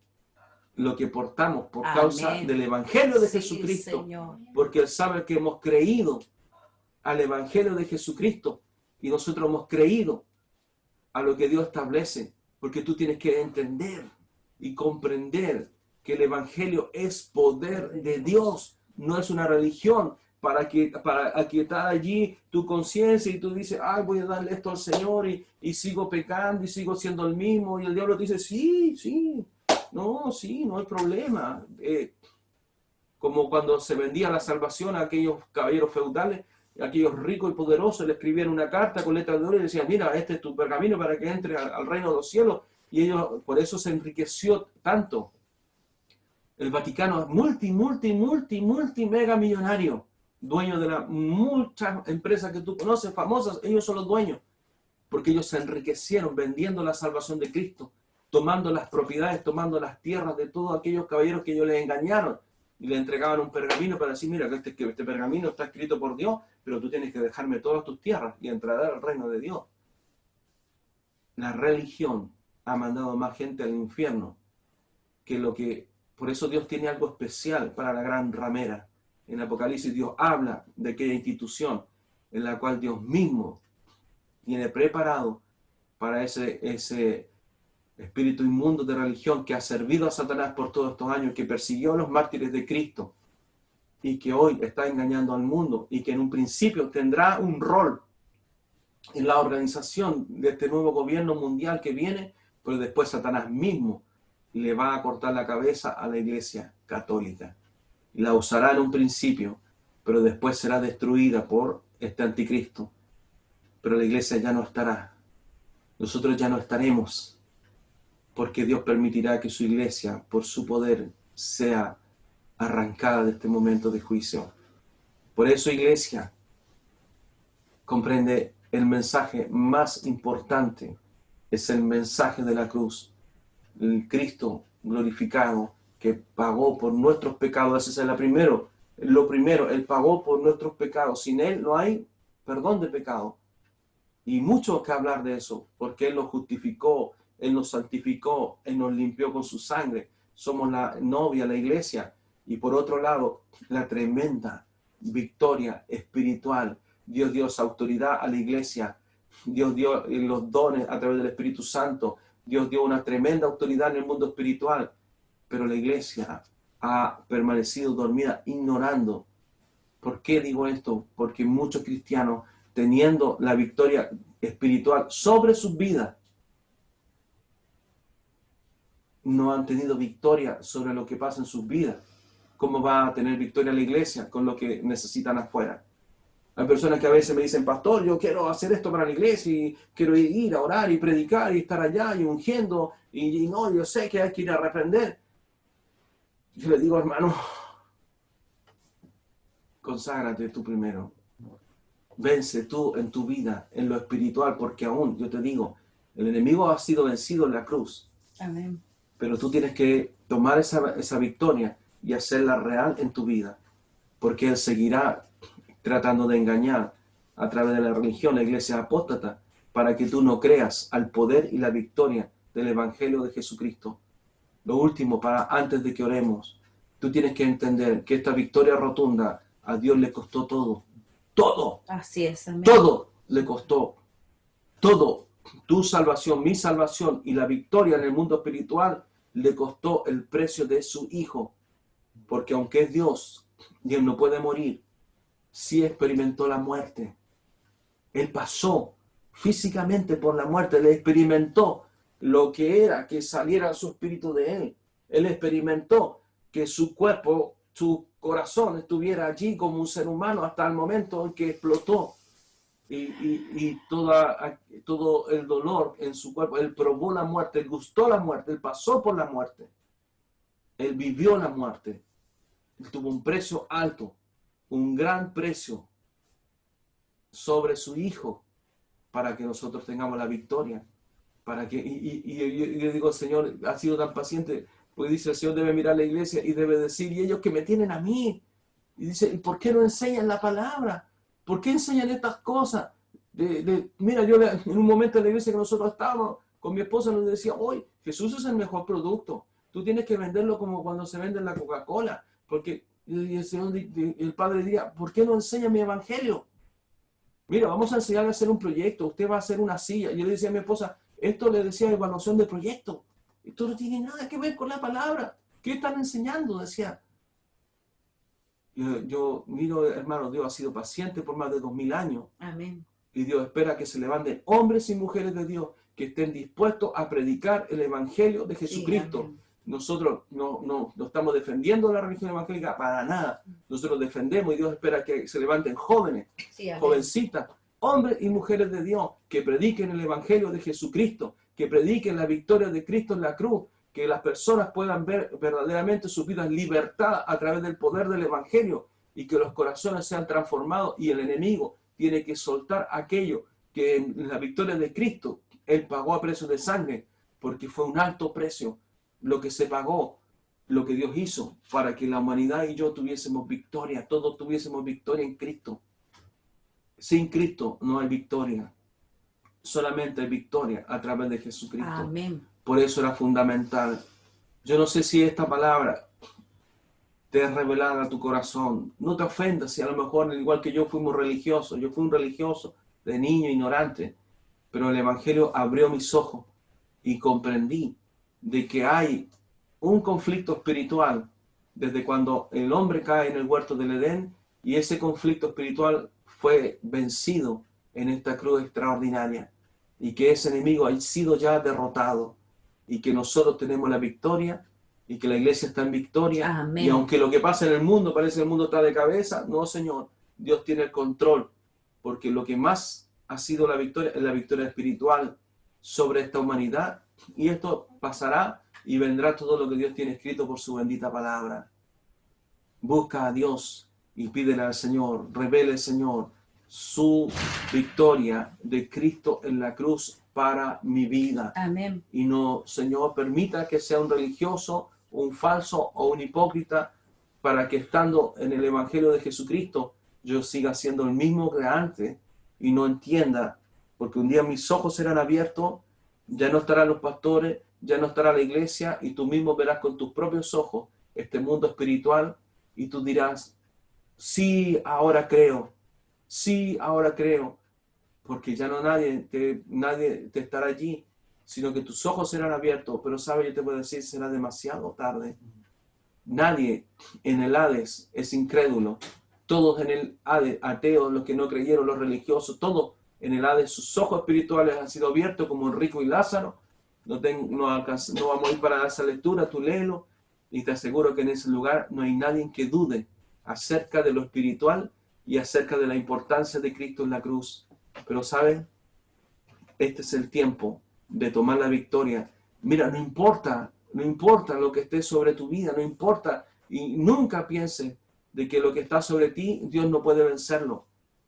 lo que portamos por causa del Evangelio de Jesucristo. Señor. Porque él sabe que hemos creído al Evangelio de Jesucristo y nosotros hemos creído a lo que Dios establece, porque tú tienes que entender y comprender que el Evangelio es poder de Dios, no es una religión para aquietar allí tu conciencia y tú dices, ay, voy a darle esto al Señor y sigo pecando y sigo siendo el mismo, y el diablo te dice, sí, no hay problema. Como cuando se vendía la salvación a aquellos caballeros feudales, aquellos ricos y poderosos, le escribían una carta con letras de oro y decían, mira, este es tu pergamino para que entre al reino de los cielos. Y ellos, por eso se enriqueció tanto. El Vaticano es multi mega millonario, dueño de muchas empresas que tú conoces, famosas, ellos son los dueños, porque ellos se enriquecieron vendiendo la salvación de Cristo, tomando las propiedades, tomando las tierras de todos aquellos caballeros que ellos les engañaron. Y le entregaban un pergamino para decir, mira, que este pergamino está escrito por Dios, pero tú tienes que dejarme todas tus tierras y entrar al reino de Dios. La religión ha mandado más gente al infierno por eso Dios tiene algo especial para la gran ramera. En Apocalipsis Dios habla de aquella institución en la cual Dios mismo tiene preparado para ese espíritu inmundo de religión que ha servido a Satanás por todos estos años, que persiguió a los mártires de Cristo y que hoy está engañando al mundo y que en un principio tendrá un rol en la organización de este nuevo gobierno mundial que viene, pero después Satanás mismo le va a cortar la cabeza a la Iglesia Católica. La usará en un principio, pero después será destruida por este anticristo. Pero la Iglesia ya no estará. Nosotros ya no estaremos, porque Dios permitirá que su Iglesia, por su poder, sea arrancada de este momento de juicio. Por eso, Iglesia, comprende el mensaje más importante, es el mensaje de la cruz. El Cristo glorificado que pagó por nuestros pecados. Ese es lo primero, Él pagó por nuestros pecados. Sin Él no hay perdón de pecado. Y mucho que hablar de eso, porque Él nos justificó, Él nos santificó, Él nos limpió con su sangre. Somos la novia, la iglesia. Y por otro lado, la tremenda victoria espiritual. Dios dio esa autoridad a la iglesia. Dios dio los dones a través del Espíritu Santo. Dios dio una tremenda autoridad en el mundo espiritual. Pero la iglesia ha permanecido dormida, ignorando. ¿Por qué digo esto? Porque muchos cristianos, teniendo la victoria espiritual sobre sus vidas, no han tenido victoria sobre lo que pasa en sus vidas. ¿Cómo va a tener victoria la iglesia con lo que necesitan afuera? Hay personas que a veces me dicen, pastor, yo quiero hacer esto para la iglesia y quiero ir a orar y predicar y estar allá y ungiendo y no, yo sé que hay que ir a reprender. Yo le digo, hermano, conságrate tú primero. Vence tú en tu vida, en lo espiritual, porque aún, yo te digo, el enemigo ha sido vencido en la cruz. Amén. Pero tú tienes que tomar esa victoria y hacerla real en tu vida, porque él seguirá tratando de engañar a través de la religión, la iglesia apóstata, para que tú no creas al poder y la victoria del Evangelio de Jesucristo. Lo último, antes de que oremos, tú tienes que entender que esta victoria rotunda a Dios le costó todo. Todo. Así es, amén. Todo le costó. Todo. Tu salvación, mi salvación y la victoria en el mundo espiritual le costó el precio de su Hijo. Porque aunque es Dios y Él no puede morir, sí experimentó la muerte. Él pasó físicamente por la muerte. Él experimentó lo que era que saliera su espíritu de Él. Él experimentó que su cuerpo, su corazón estuviera allí como un ser humano hasta el momento en que explotó. Y todo el dolor en su cuerpo. Él probó la muerte, él gustó la muerte, él pasó por la muerte. Él vivió la muerte. Él tuvo un precio alto, un gran precio sobre su Hijo para que nosotros tengamos la victoria. Y yo digo, Señor, ha sido tan paciente, pues dice, el Señor debe mirar a la iglesia y debe decir, y ellos que me tienen a mí. Y dice, ¿y por qué no enseñan la palabra? ¿Por qué enseñan estas cosas? Mira, yo en un momento en la iglesia que nosotros estábamos, con mi esposa nos decía, hoy Jesús es el mejor producto. Tú tienes que venderlo como cuando se vende la Coca-Cola. Porque el Señor, el Padre diría, ¿por qué no enseña mi evangelio? Mira, vamos a enseñarle a hacer un proyecto. Usted va a hacer una silla. Yo le decía a mi esposa, esto le decía evaluación de proyecto. Esto no tiene nada que ver con la palabra. ¿Qué están enseñando? Decía. Yo miro, hermano, Dios ha sido paciente por más de 2000 años. Amén. Y Dios espera que se levanten hombres y mujeres de Dios que estén dispuestos a predicar el Evangelio de Jesucristo. Sí, nosotros no estamos defendiendo la religión evangélica para nada. Nosotros defendemos y Dios espera que se levanten jóvenes, sí, jovencitas, hombres y mujeres de Dios que prediquen el Evangelio de Jesucristo, que prediquen la victoria de Cristo en la cruz, que las personas puedan ver verdaderamente sus vidas libertadas a través del poder del Evangelio y que los corazones sean transformados y el enemigo tiene que soltar aquello que en la victoria de Cristo Él pagó a precio de sangre, porque fue un alto precio lo que se pagó, lo que Dios hizo para que la humanidad y yo tuviésemos victoria, todos tuviésemos victoria en Cristo. Sin Cristo no hay victoria, solamente hay victoria a través de Jesucristo. Amén. Por eso era fundamental. Yo no sé si esta palabra te es revelada a tu corazón. No te ofendas si a lo mejor, igual que yo, fuimos religiosos. Yo fui un religioso de niño, ignorante. Pero el Evangelio abrió mis ojos y comprendí de que hay un conflicto espiritual desde cuando el hombre cae en el huerto del Edén, y ese conflicto espiritual fue vencido en esta cruz extraordinaria, y que ese enemigo ha sido ya derrotado, y que nosotros tenemos la victoria, y que la iglesia está en victoria. Amén. Y aunque lo que pasa en el mundo parece que el mundo está de cabeza, no, Señor, Dios tiene el control, porque lo que más ha sido la victoria es la victoria espiritual sobre esta humanidad, y esto pasará y vendrá todo lo que Dios tiene escrito por su bendita palabra. Busca a Dios y pídele al Señor, revele, Señor, su victoria de Cristo en la cruz para mi vida. Amén. Y no, Señor, permita que sea un religioso, un falso o un hipócrita, para que estando en el Evangelio de Jesucristo yo siga siendo el mismo que antes, y no entienda, porque un día mis ojos serán abiertos, ya no estarán los pastores, ya no estará la iglesia, y tú mismo verás con tus propios ojos este mundo espiritual, y tú dirás, sí, ahora creo, sí, ahora creo, porque ya no nadie te estará allí, sino que tus ojos serán abiertos, pero sabes, yo te puedo decir, será demasiado tarde. Nadie en el Hades es incrédulo. Todos en el Hades, ateos, los que no creyeron, los religiosos, todos en el Hades, sus ojos espirituales han sido abiertos como el rico y Lázaro. No vamos a ir para esa lectura, tú léelo, y te aseguro que en ese lugar no hay nadie que dude acerca de lo espiritual y acerca de la importancia de Cristo en la cruz. Pero ¿sabes? Este es el tiempo de tomar la victoria. Mira, no importa lo que esté sobre tu vida, no importa, y nunca pienses de que lo que está sobre ti, Dios no puede vencerlo,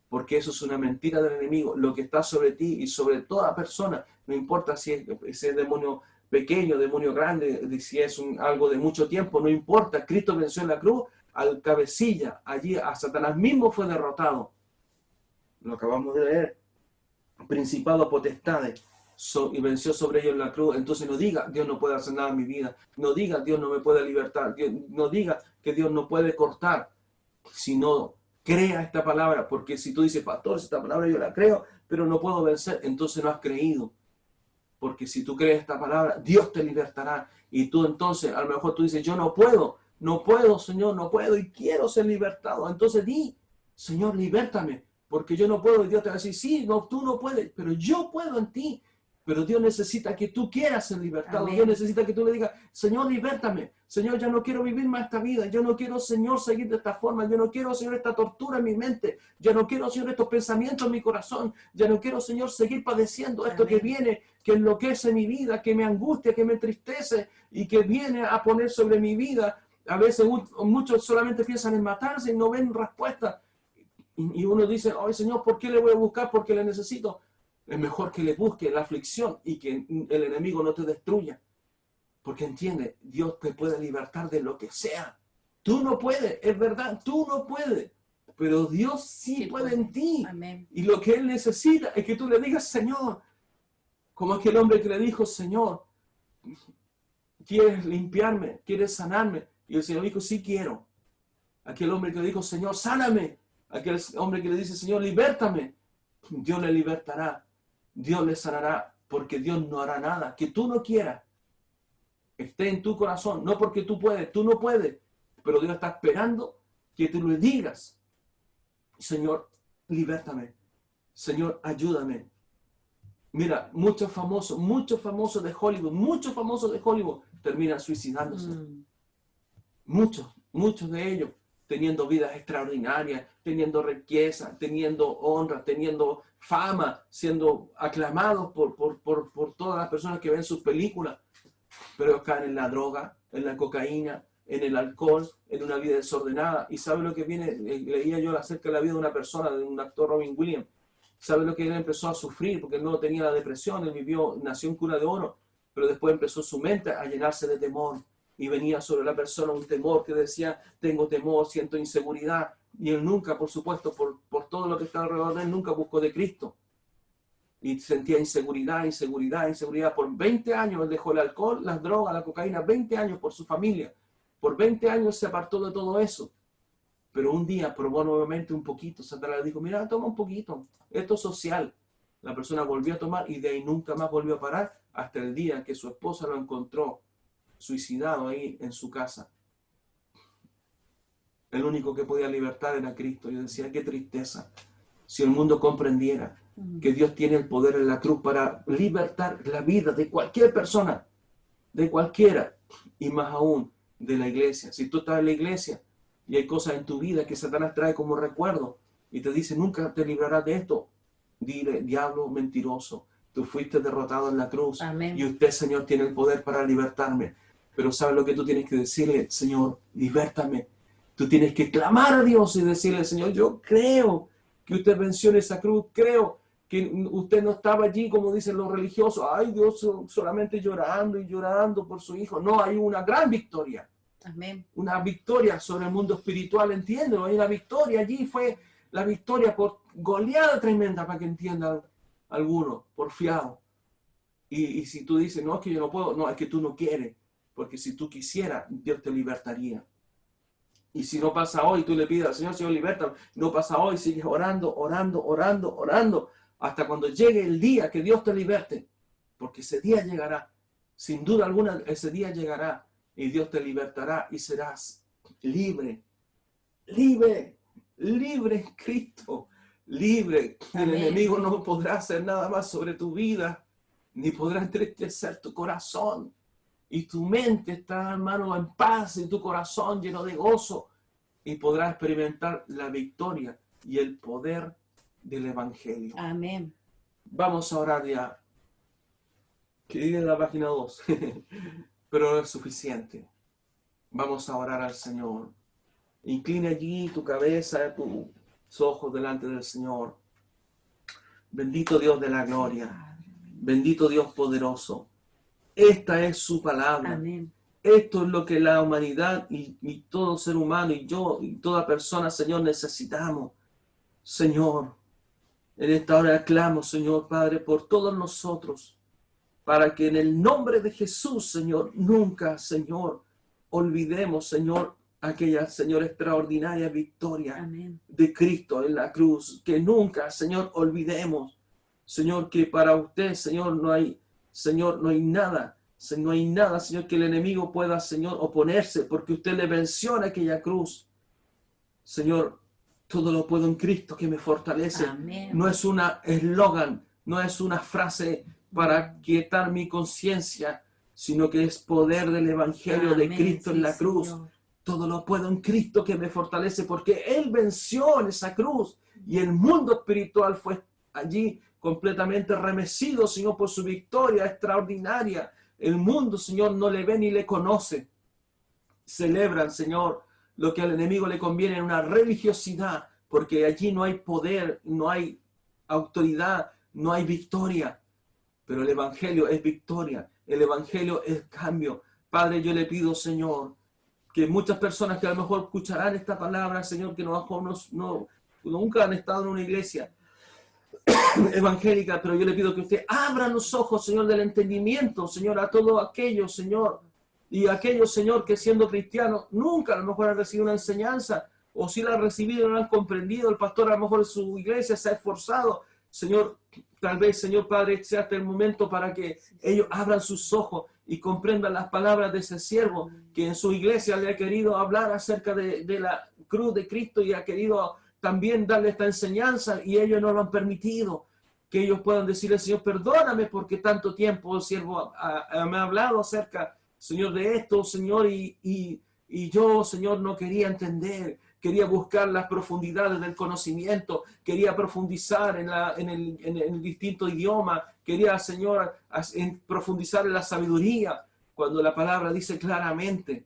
porque eso es una mentira del enemigo. Lo que está sobre ti y sobre toda persona, no importa si es demonio pequeño, demonio grande, si es algo de mucho tiempo, no importa. Cristo venció en la cruz al cabecilla, allí a Satanás mismo fue derrotado. Lo acabamos de leer. Principado, potestades, y venció sobre ellos en la cruz. Entonces no diga, Dios no puede hacer nada en mi vida. No diga, Dios no me puede libertar. No diga que Dios no puede cortar. Sino crea esta palabra, porque si tú dices, pastor, esta palabra yo la creo, pero no puedo vencer, entonces no has creído. Porque si tú crees esta palabra, Dios te libertará. Y tú entonces, a lo mejor tú dices, yo no puedo, Señor, no puedo y quiero ser libertado. Entonces di, Señor, libértame, porque yo no puedo. Y Dios te va a decir, sí, no, tú no puedes, pero yo puedo en ti. Pero Dios necesita que tú quieras ser libertado. Amén. Dios necesita que tú le digas, Señor, libértame. Señor, ya no quiero vivir más esta vida. Yo no quiero, Señor, seguir de esta forma. Yo no quiero, Señor, esta tortura en mi mente. Yo no quiero, Señor, estos pensamientos en mi corazón. Ya no quiero, Señor, seguir padeciendo esto. Amén. Que viene, que enloquece mi vida, que me angustia, que me entristece y que viene a poner sobre mi vida. A veces muchos solamente piensan en matarse y no ven respuesta. Y uno dice, ay, Señor, ¿por qué le voy a buscar? Porque le necesito. Es mejor que le busque la aflicción y que el enemigo no te destruya. Porque entiende, Dios te puede libertar de lo que sea. Tú no puedes, es verdad, tú no puedes. Pero Dios sí puede en ti. Amén. Y lo que Él necesita es que tú le digas, Señor, como aquel hombre que le dijo, Señor, ¿quieres limpiarme? ¿Quieres sanarme? Y el Señor dijo, sí quiero. Aquel hombre que le dijo, Señor, sáname. Aquel hombre que le dice, Señor, libértame. Dios le libertará. Dios le sanará, porque Dios no hará nada que tú no quieras. Esté en tu corazón, no porque tú puedes, tú no puedes, pero Dios está esperando que tú le digas, Señor, libértame, Señor, ayúdame. Mira, muchos famosos de Hollywood terminan suicidándose. Muchos de ellos teniendo vidas extraordinarias, teniendo riqueza, teniendo honra, teniendo fama, siendo aclamados por todas las personas que ven sus películas, pero caen en la droga, en la cocaína, en el alcohol, en una vida desordenada. ¿Y sabe lo que viene? Leía yo acerca de la vida de una persona, de un actor, Robin Williams. ¿Sabe lo que él empezó a sufrir? Porque él no tenía la depresión, nació en cuna de oro, pero después empezó su mente a llenarse de temor. Y venía sobre la persona un temor que decía, tengo temor, siento inseguridad. Y él nunca, por supuesto, por todo lo que está alrededor de él, nunca buscó de Cristo. Y sentía inseguridad. Por 20 años él dejó el alcohol, las drogas, la cocaína, 20 años por su familia. Por 20 años se apartó de todo eso. Pero un día probó nuevamente un poquito. Satanás le dijo, mira, toma un poquito. Esto es social. La persona volvió a tomar y de ahí nunca más volvió a parar hasta el día que su esposa lo encontró suicidado ahí en su casa. El único que podía libertar era Cristo. Yo decía, qué tristeza. Si el mundo comprendiera que Dios tiene el poder en la cruz para libertar la vida de cualquier persona, de cualquiera, y más aún de la iglesia. Si tú estás en la iglesia y hay cosas en tu vida que Satanás trae como recuerdo y te dice, nunca te librarás de esto, dile, diablo mentiroso, tú fuiste derrotado en la cruz. Amén. Y usted, Señor, tiene el poder para libertarme. Pero ¿sabes lo que tú tienes que decirle? Señor, libértame. Tú tienes que clamar a Dios y decirle, Señor, yo creo que usted venció en esa cruz, creo que usted no estaba allí como dicen los religiosos, ay, Dios solamente llorando y llorando por su hijo. No, hay una gran victoria. Amén. Una victoria sobre el mundo espiritual, entiendo. Hay una victoria allí, fue la victoria goleada tremenda para que entiendan algunos, porfiado. Y si tú dices, no, es que yo no puedo, no, es que tú no quieres, porque si tú quisieras, Dios te libertaría. Y si no pasa hoy, tú le pides al Señor, Señor, liberta, no pasa hoy, sigues orando, orando, orando, orando, hasta cuando llegue el día que Dios te liberte, porque ese día llegará, sin duda alguna, ese día llegará y Dios te libertará y serás libre, libre, libre en Cristo, libre. Amén. El enemigo no podrá hacer nada más sobre tu vida, ni podrá entristecer tu corazón. Y tu mente está, hermano, en paz, y tu corazón lleno de gozo, y podrás experimentar la victoria y el poder del Evangelio. Amén. Vamos a orar ya, que diga en la página 2, pero no es suficiente. Vamos a orar al Señor. Inclina allí tu cabeza, tus ojos delante del Señor. Bendito Dios de la gloria, bendito Dios poderoso. Esta es su palabra. Amén. Esto es lo que la humanidad y todo ser humano y yo y toda persona, Señor, necesitamos. Señor, en esta hora clamo, Señor Padre, por todos nosotros, para que en el nombre de Jesús, Señor, nunca, Señor, olvidemos, Señor, aquella, Señor, extraordinaria victoria Amén. de Cristo en la cruz. Que nunca, Señor, olvidemos, Señor, que para usted, Señor, no hay, Señor, no hay nada, Señor, que el enemigo pueda, Señor, oponerse, porque usted le venció en aquella cruz. Señor, todo lo puedo en Cristo que me fortalece. Amén. No es una eslogan, no es una frase para quietar mi conciencia, sino que es poder del Evangelio de Amén. Cristo en Sí, la cruz. Señor. Todo lo puedo en Cristo que me fortalece, porque Él venció en esa cruz y el mundo espiritual fue allí completamente remecido, Señor, por su victoria extraordinaria. El mundo, Señor, no le ve ni le conoce. Celebran, Señor, lo que al enemigo le conviene en una religiosidad, porque allí no hay poder, no hay autoridad, no hay victoria. Pero el Evangelio es victoria, el Evangelio es cambio. Padre, yo le pido, Señor, que muchas personas que a lo mejor escucharán esta palabra, Señor, que nunca han estado en una iglesia evangélica, pero yo le pido que usted abra los ojos, Señor, del entendimiento, Señor, a todo aquello, Señor, y aquellos, Señor, que siendo cristianos nunca a lo mejor han recibido una enseñanza, o si la han recibido y no la han comprendido. El pastor a lo mejor en su iglesia se ha esforzado, Señor, tal vez, Señor Padre, sea hasta el momento para que ellos abran sus ojos y comprendan las palabras de ese siervo que en su iglesia le ha querido hablar acerca de la cruz de Cristo y ha querido también darle esta enseñanza, y ellos no lo han permitido. Que ellos puedan decirle, Señor, perdóname porque tanto tiempo el siervo me ha hablado acerca, Señor, de esto, Señor, y yo, Señor, no quería entender. Quería buscar las profundidades del conocimiento, quería profundizar en el distinto idioma, quería, Señor, profundizar en la sabiduría, cuando la palabra dice claramente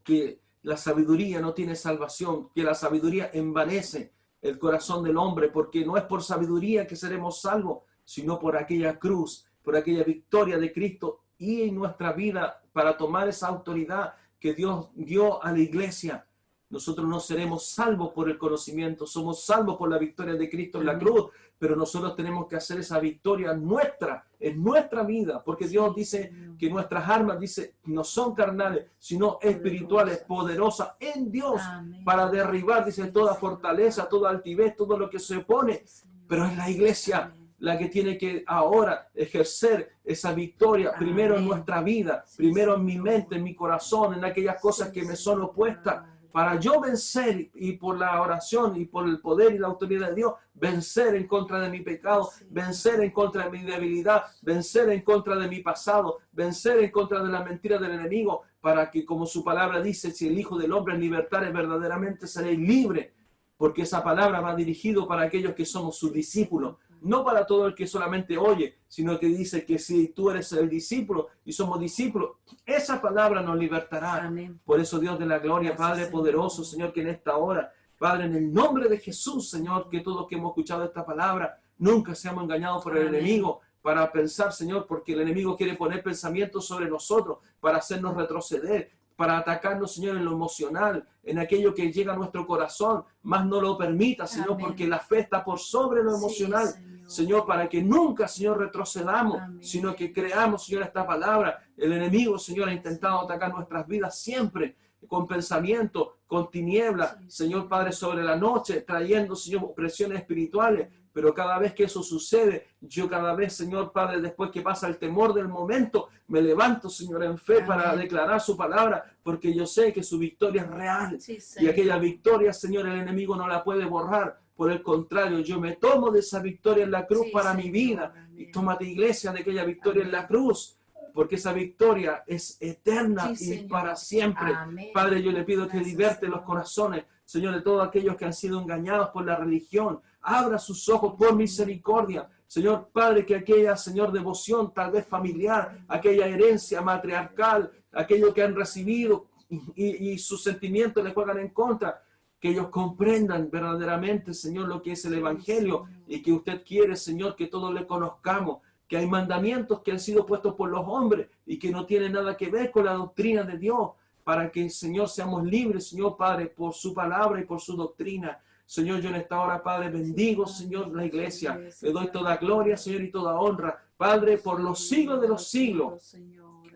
que la sabiduría no tiene salvación, que la sabiduría envanece el corazón del hombre, porque no es por sabiduría que seremos salvos, sino por aquella cruz, por aquella victoria de Cristo y en nuestra vida para tomar esa autoridad que Dios dio a la iglesia. Nosotros no seremos salvos por el conocimiento, somos salvos por la victoria de Cristo en la cruz, pero nosotros tenemos que hacer esa victoria nuestra, en nuestra vida, porque Dios dice que nuestras armas, dice, no son carnales, sino espirituales, poderosas en Dios, para derribar, dice, toda fortaleza, toda altivez, todo lo que se opone, pero es la iglesia la que tiene que ahora ejercer esa victoria, primero en nuestra vida, primero en mi mente, en mi corazón, en aquellas cosas que me son opuestas, para yo vencer, y por la oración y por el poder y la autoridad de Dios, vencer en contra de mi pecado, vencer en contra de mi debilidad, vencer en contra de mi pasado, vencer en contra de la mentira del enemigo, para que, como su palabra dice, si el Hijo del Hombre en libertad verdaderamente seréis libres, porque esa palabra va dirigido para aquellos que somos sus discípulos, no para todo el que solamente oye, sino que dice que si tú eres el discípulo y somos discípulos, esa palabra nos libertará. Amén. Por eso, Dios de la gloria, Gracias, Padre Señor. poderoso, Señor, que en esta hora, Padre, en el nombre de Jesús, Señor, que todos que hemos escuchado esta palabra, nunca seamos engañados por el Amén. enemigo, para pensar, Señor, porque el enemigo quiere poner pensamientos sobre nosotros, para hacernos retroceder, para atacarnos, Señor, en lo emocional, en aquello que llega a nuestro corazón, más no lo permita, Señor, Amén. porque la fe está por sobre lo emocional. Sí, Señor, para que nunca, Señor, retrocedamos, Amén. sino que creamos, Señor, esta palabra. El enemigo, Señor, ha intentado atacar nuestras vidas siempre, con pensamiento, con tiniebla, Señor Padre, sobre la noche, trayendo, Señor, opresiones espirituales. Pero cada vez que eso sucede, yo cada vez, Señor Padre, después que pasa el temor del momento, me levanto, Señor, en fe para declarar su palabra, porque yo sé que su victoria es real. Sí, Y aquella victoria, Señor, el enemigo no la puede borrar. Por el contrario, yo me tomo de esa victoria en la cruz para mi vida. Y tómate, iglesia, de aquella victoria en la cruz, porque esa victoria es eterna y para siempre. Amén. Padre, yo le pido que liberte los corazones, Señor, de todos aquellos que han sido engañados por la religión. Abra sus ojos por misericordia. Señor Padre, que aquella, Señor, devoción tal vez familiar, aquella herencia matriarcal, aquello que han recibido y sus sentimientos les juegan en contra, que ellos comprendan verdaderamente, Señor, lo que es el Evangelio y que usted quiere, Señor, que todos le conozcamos, que hay mandamientos que han sido puestos por los hombres y que no tienen nada que ver con la doctrina de Dios, para que, Señor, seamos libres, Señor Padre, por su palabra y por su doctrina. Señor, yo en esta hora, Padre, bendigo, Señor, la iglesia. Le doy toda gloria, Señor, y toda honra, Padre, por los siglos de los siglos,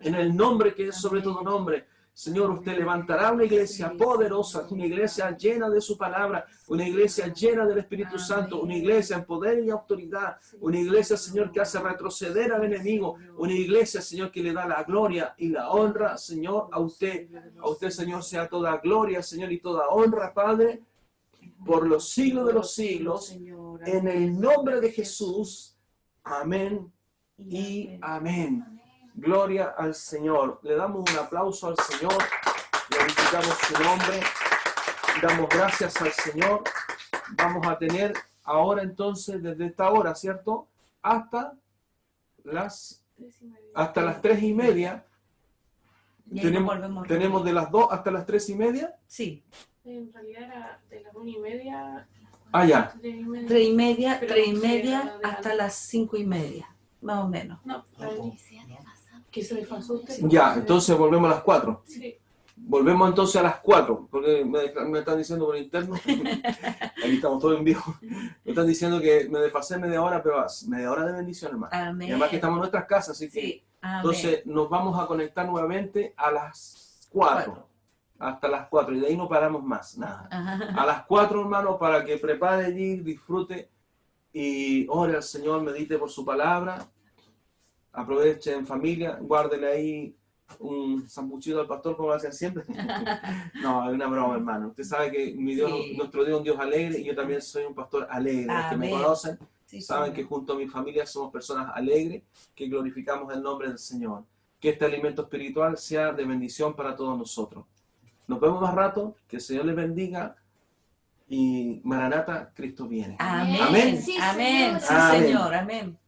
en el nombre que es sobre todo nombre. Señor, usted levantará una iglesia poderosa, una iglesia llena de su palabra, una iglesia llena del Espíritu Santo, una iglesia en poder y autoridad, una iglesia, Señor, que hace retroceder al enemigo, una iglesia, Señor, que le da la gloria y la honra, Señor, a usted. A usted, Señor, sea toda gloria, Señor, y toda honra, Padre, por los siglos de los siglos, en el nombre de Jesús. Amén y amén. Gloria al Señor. Le damos un aplauso al Señor. Glorificamos su nombre. Damos gracias al Señor. Vamos a tener ahora entonces, desde esta hora, ¿cierto? Hasta las 3:30. Tenemos de las 2 hasta las 3:30. Sí. En realidad era de las 1:30. Ah, ya. 3:30 hasta las 5:30, más o menos. No, que se me pasó usted. Ya, entonces volvemos a las 4. Sí. Volvemos entonces a las 4, porque me están diciendo por interno, aquí estamos todos en vivo, me están diciendo que me desfasé media hora, pero media hora de bendición, hermano. Amén. Y además que estamos en nuestras casas, así que Sí. Amén. entonces nos vamos a conectar nuevamente a las 4, hasta las 4, y de ahí no paramos más, nada. Ajá. A las 4, hermano, para que prepare allí, disfrute y ore al Señor, medite por su palabra, aproveche en familia, guárdele ahí un sanguchito al pastor como lo hacen siempre. No, es una broma, hermano. Usted sabe que mi Dios, nuestro Dios es un Dios alegre y yo también soy un pastor alegre. Los que me conocen saben que junto a mi familia somos personas alegres que glorificamos el nombre del Señor. Que este alimento espiritual sea de bendición para todos nosotros. Nos vemos más rato, que el Señor les bendiga y Maranata, Cristo viene. Amén. Amén. Sí, Amén. Sí, Amén. Señor. Amén.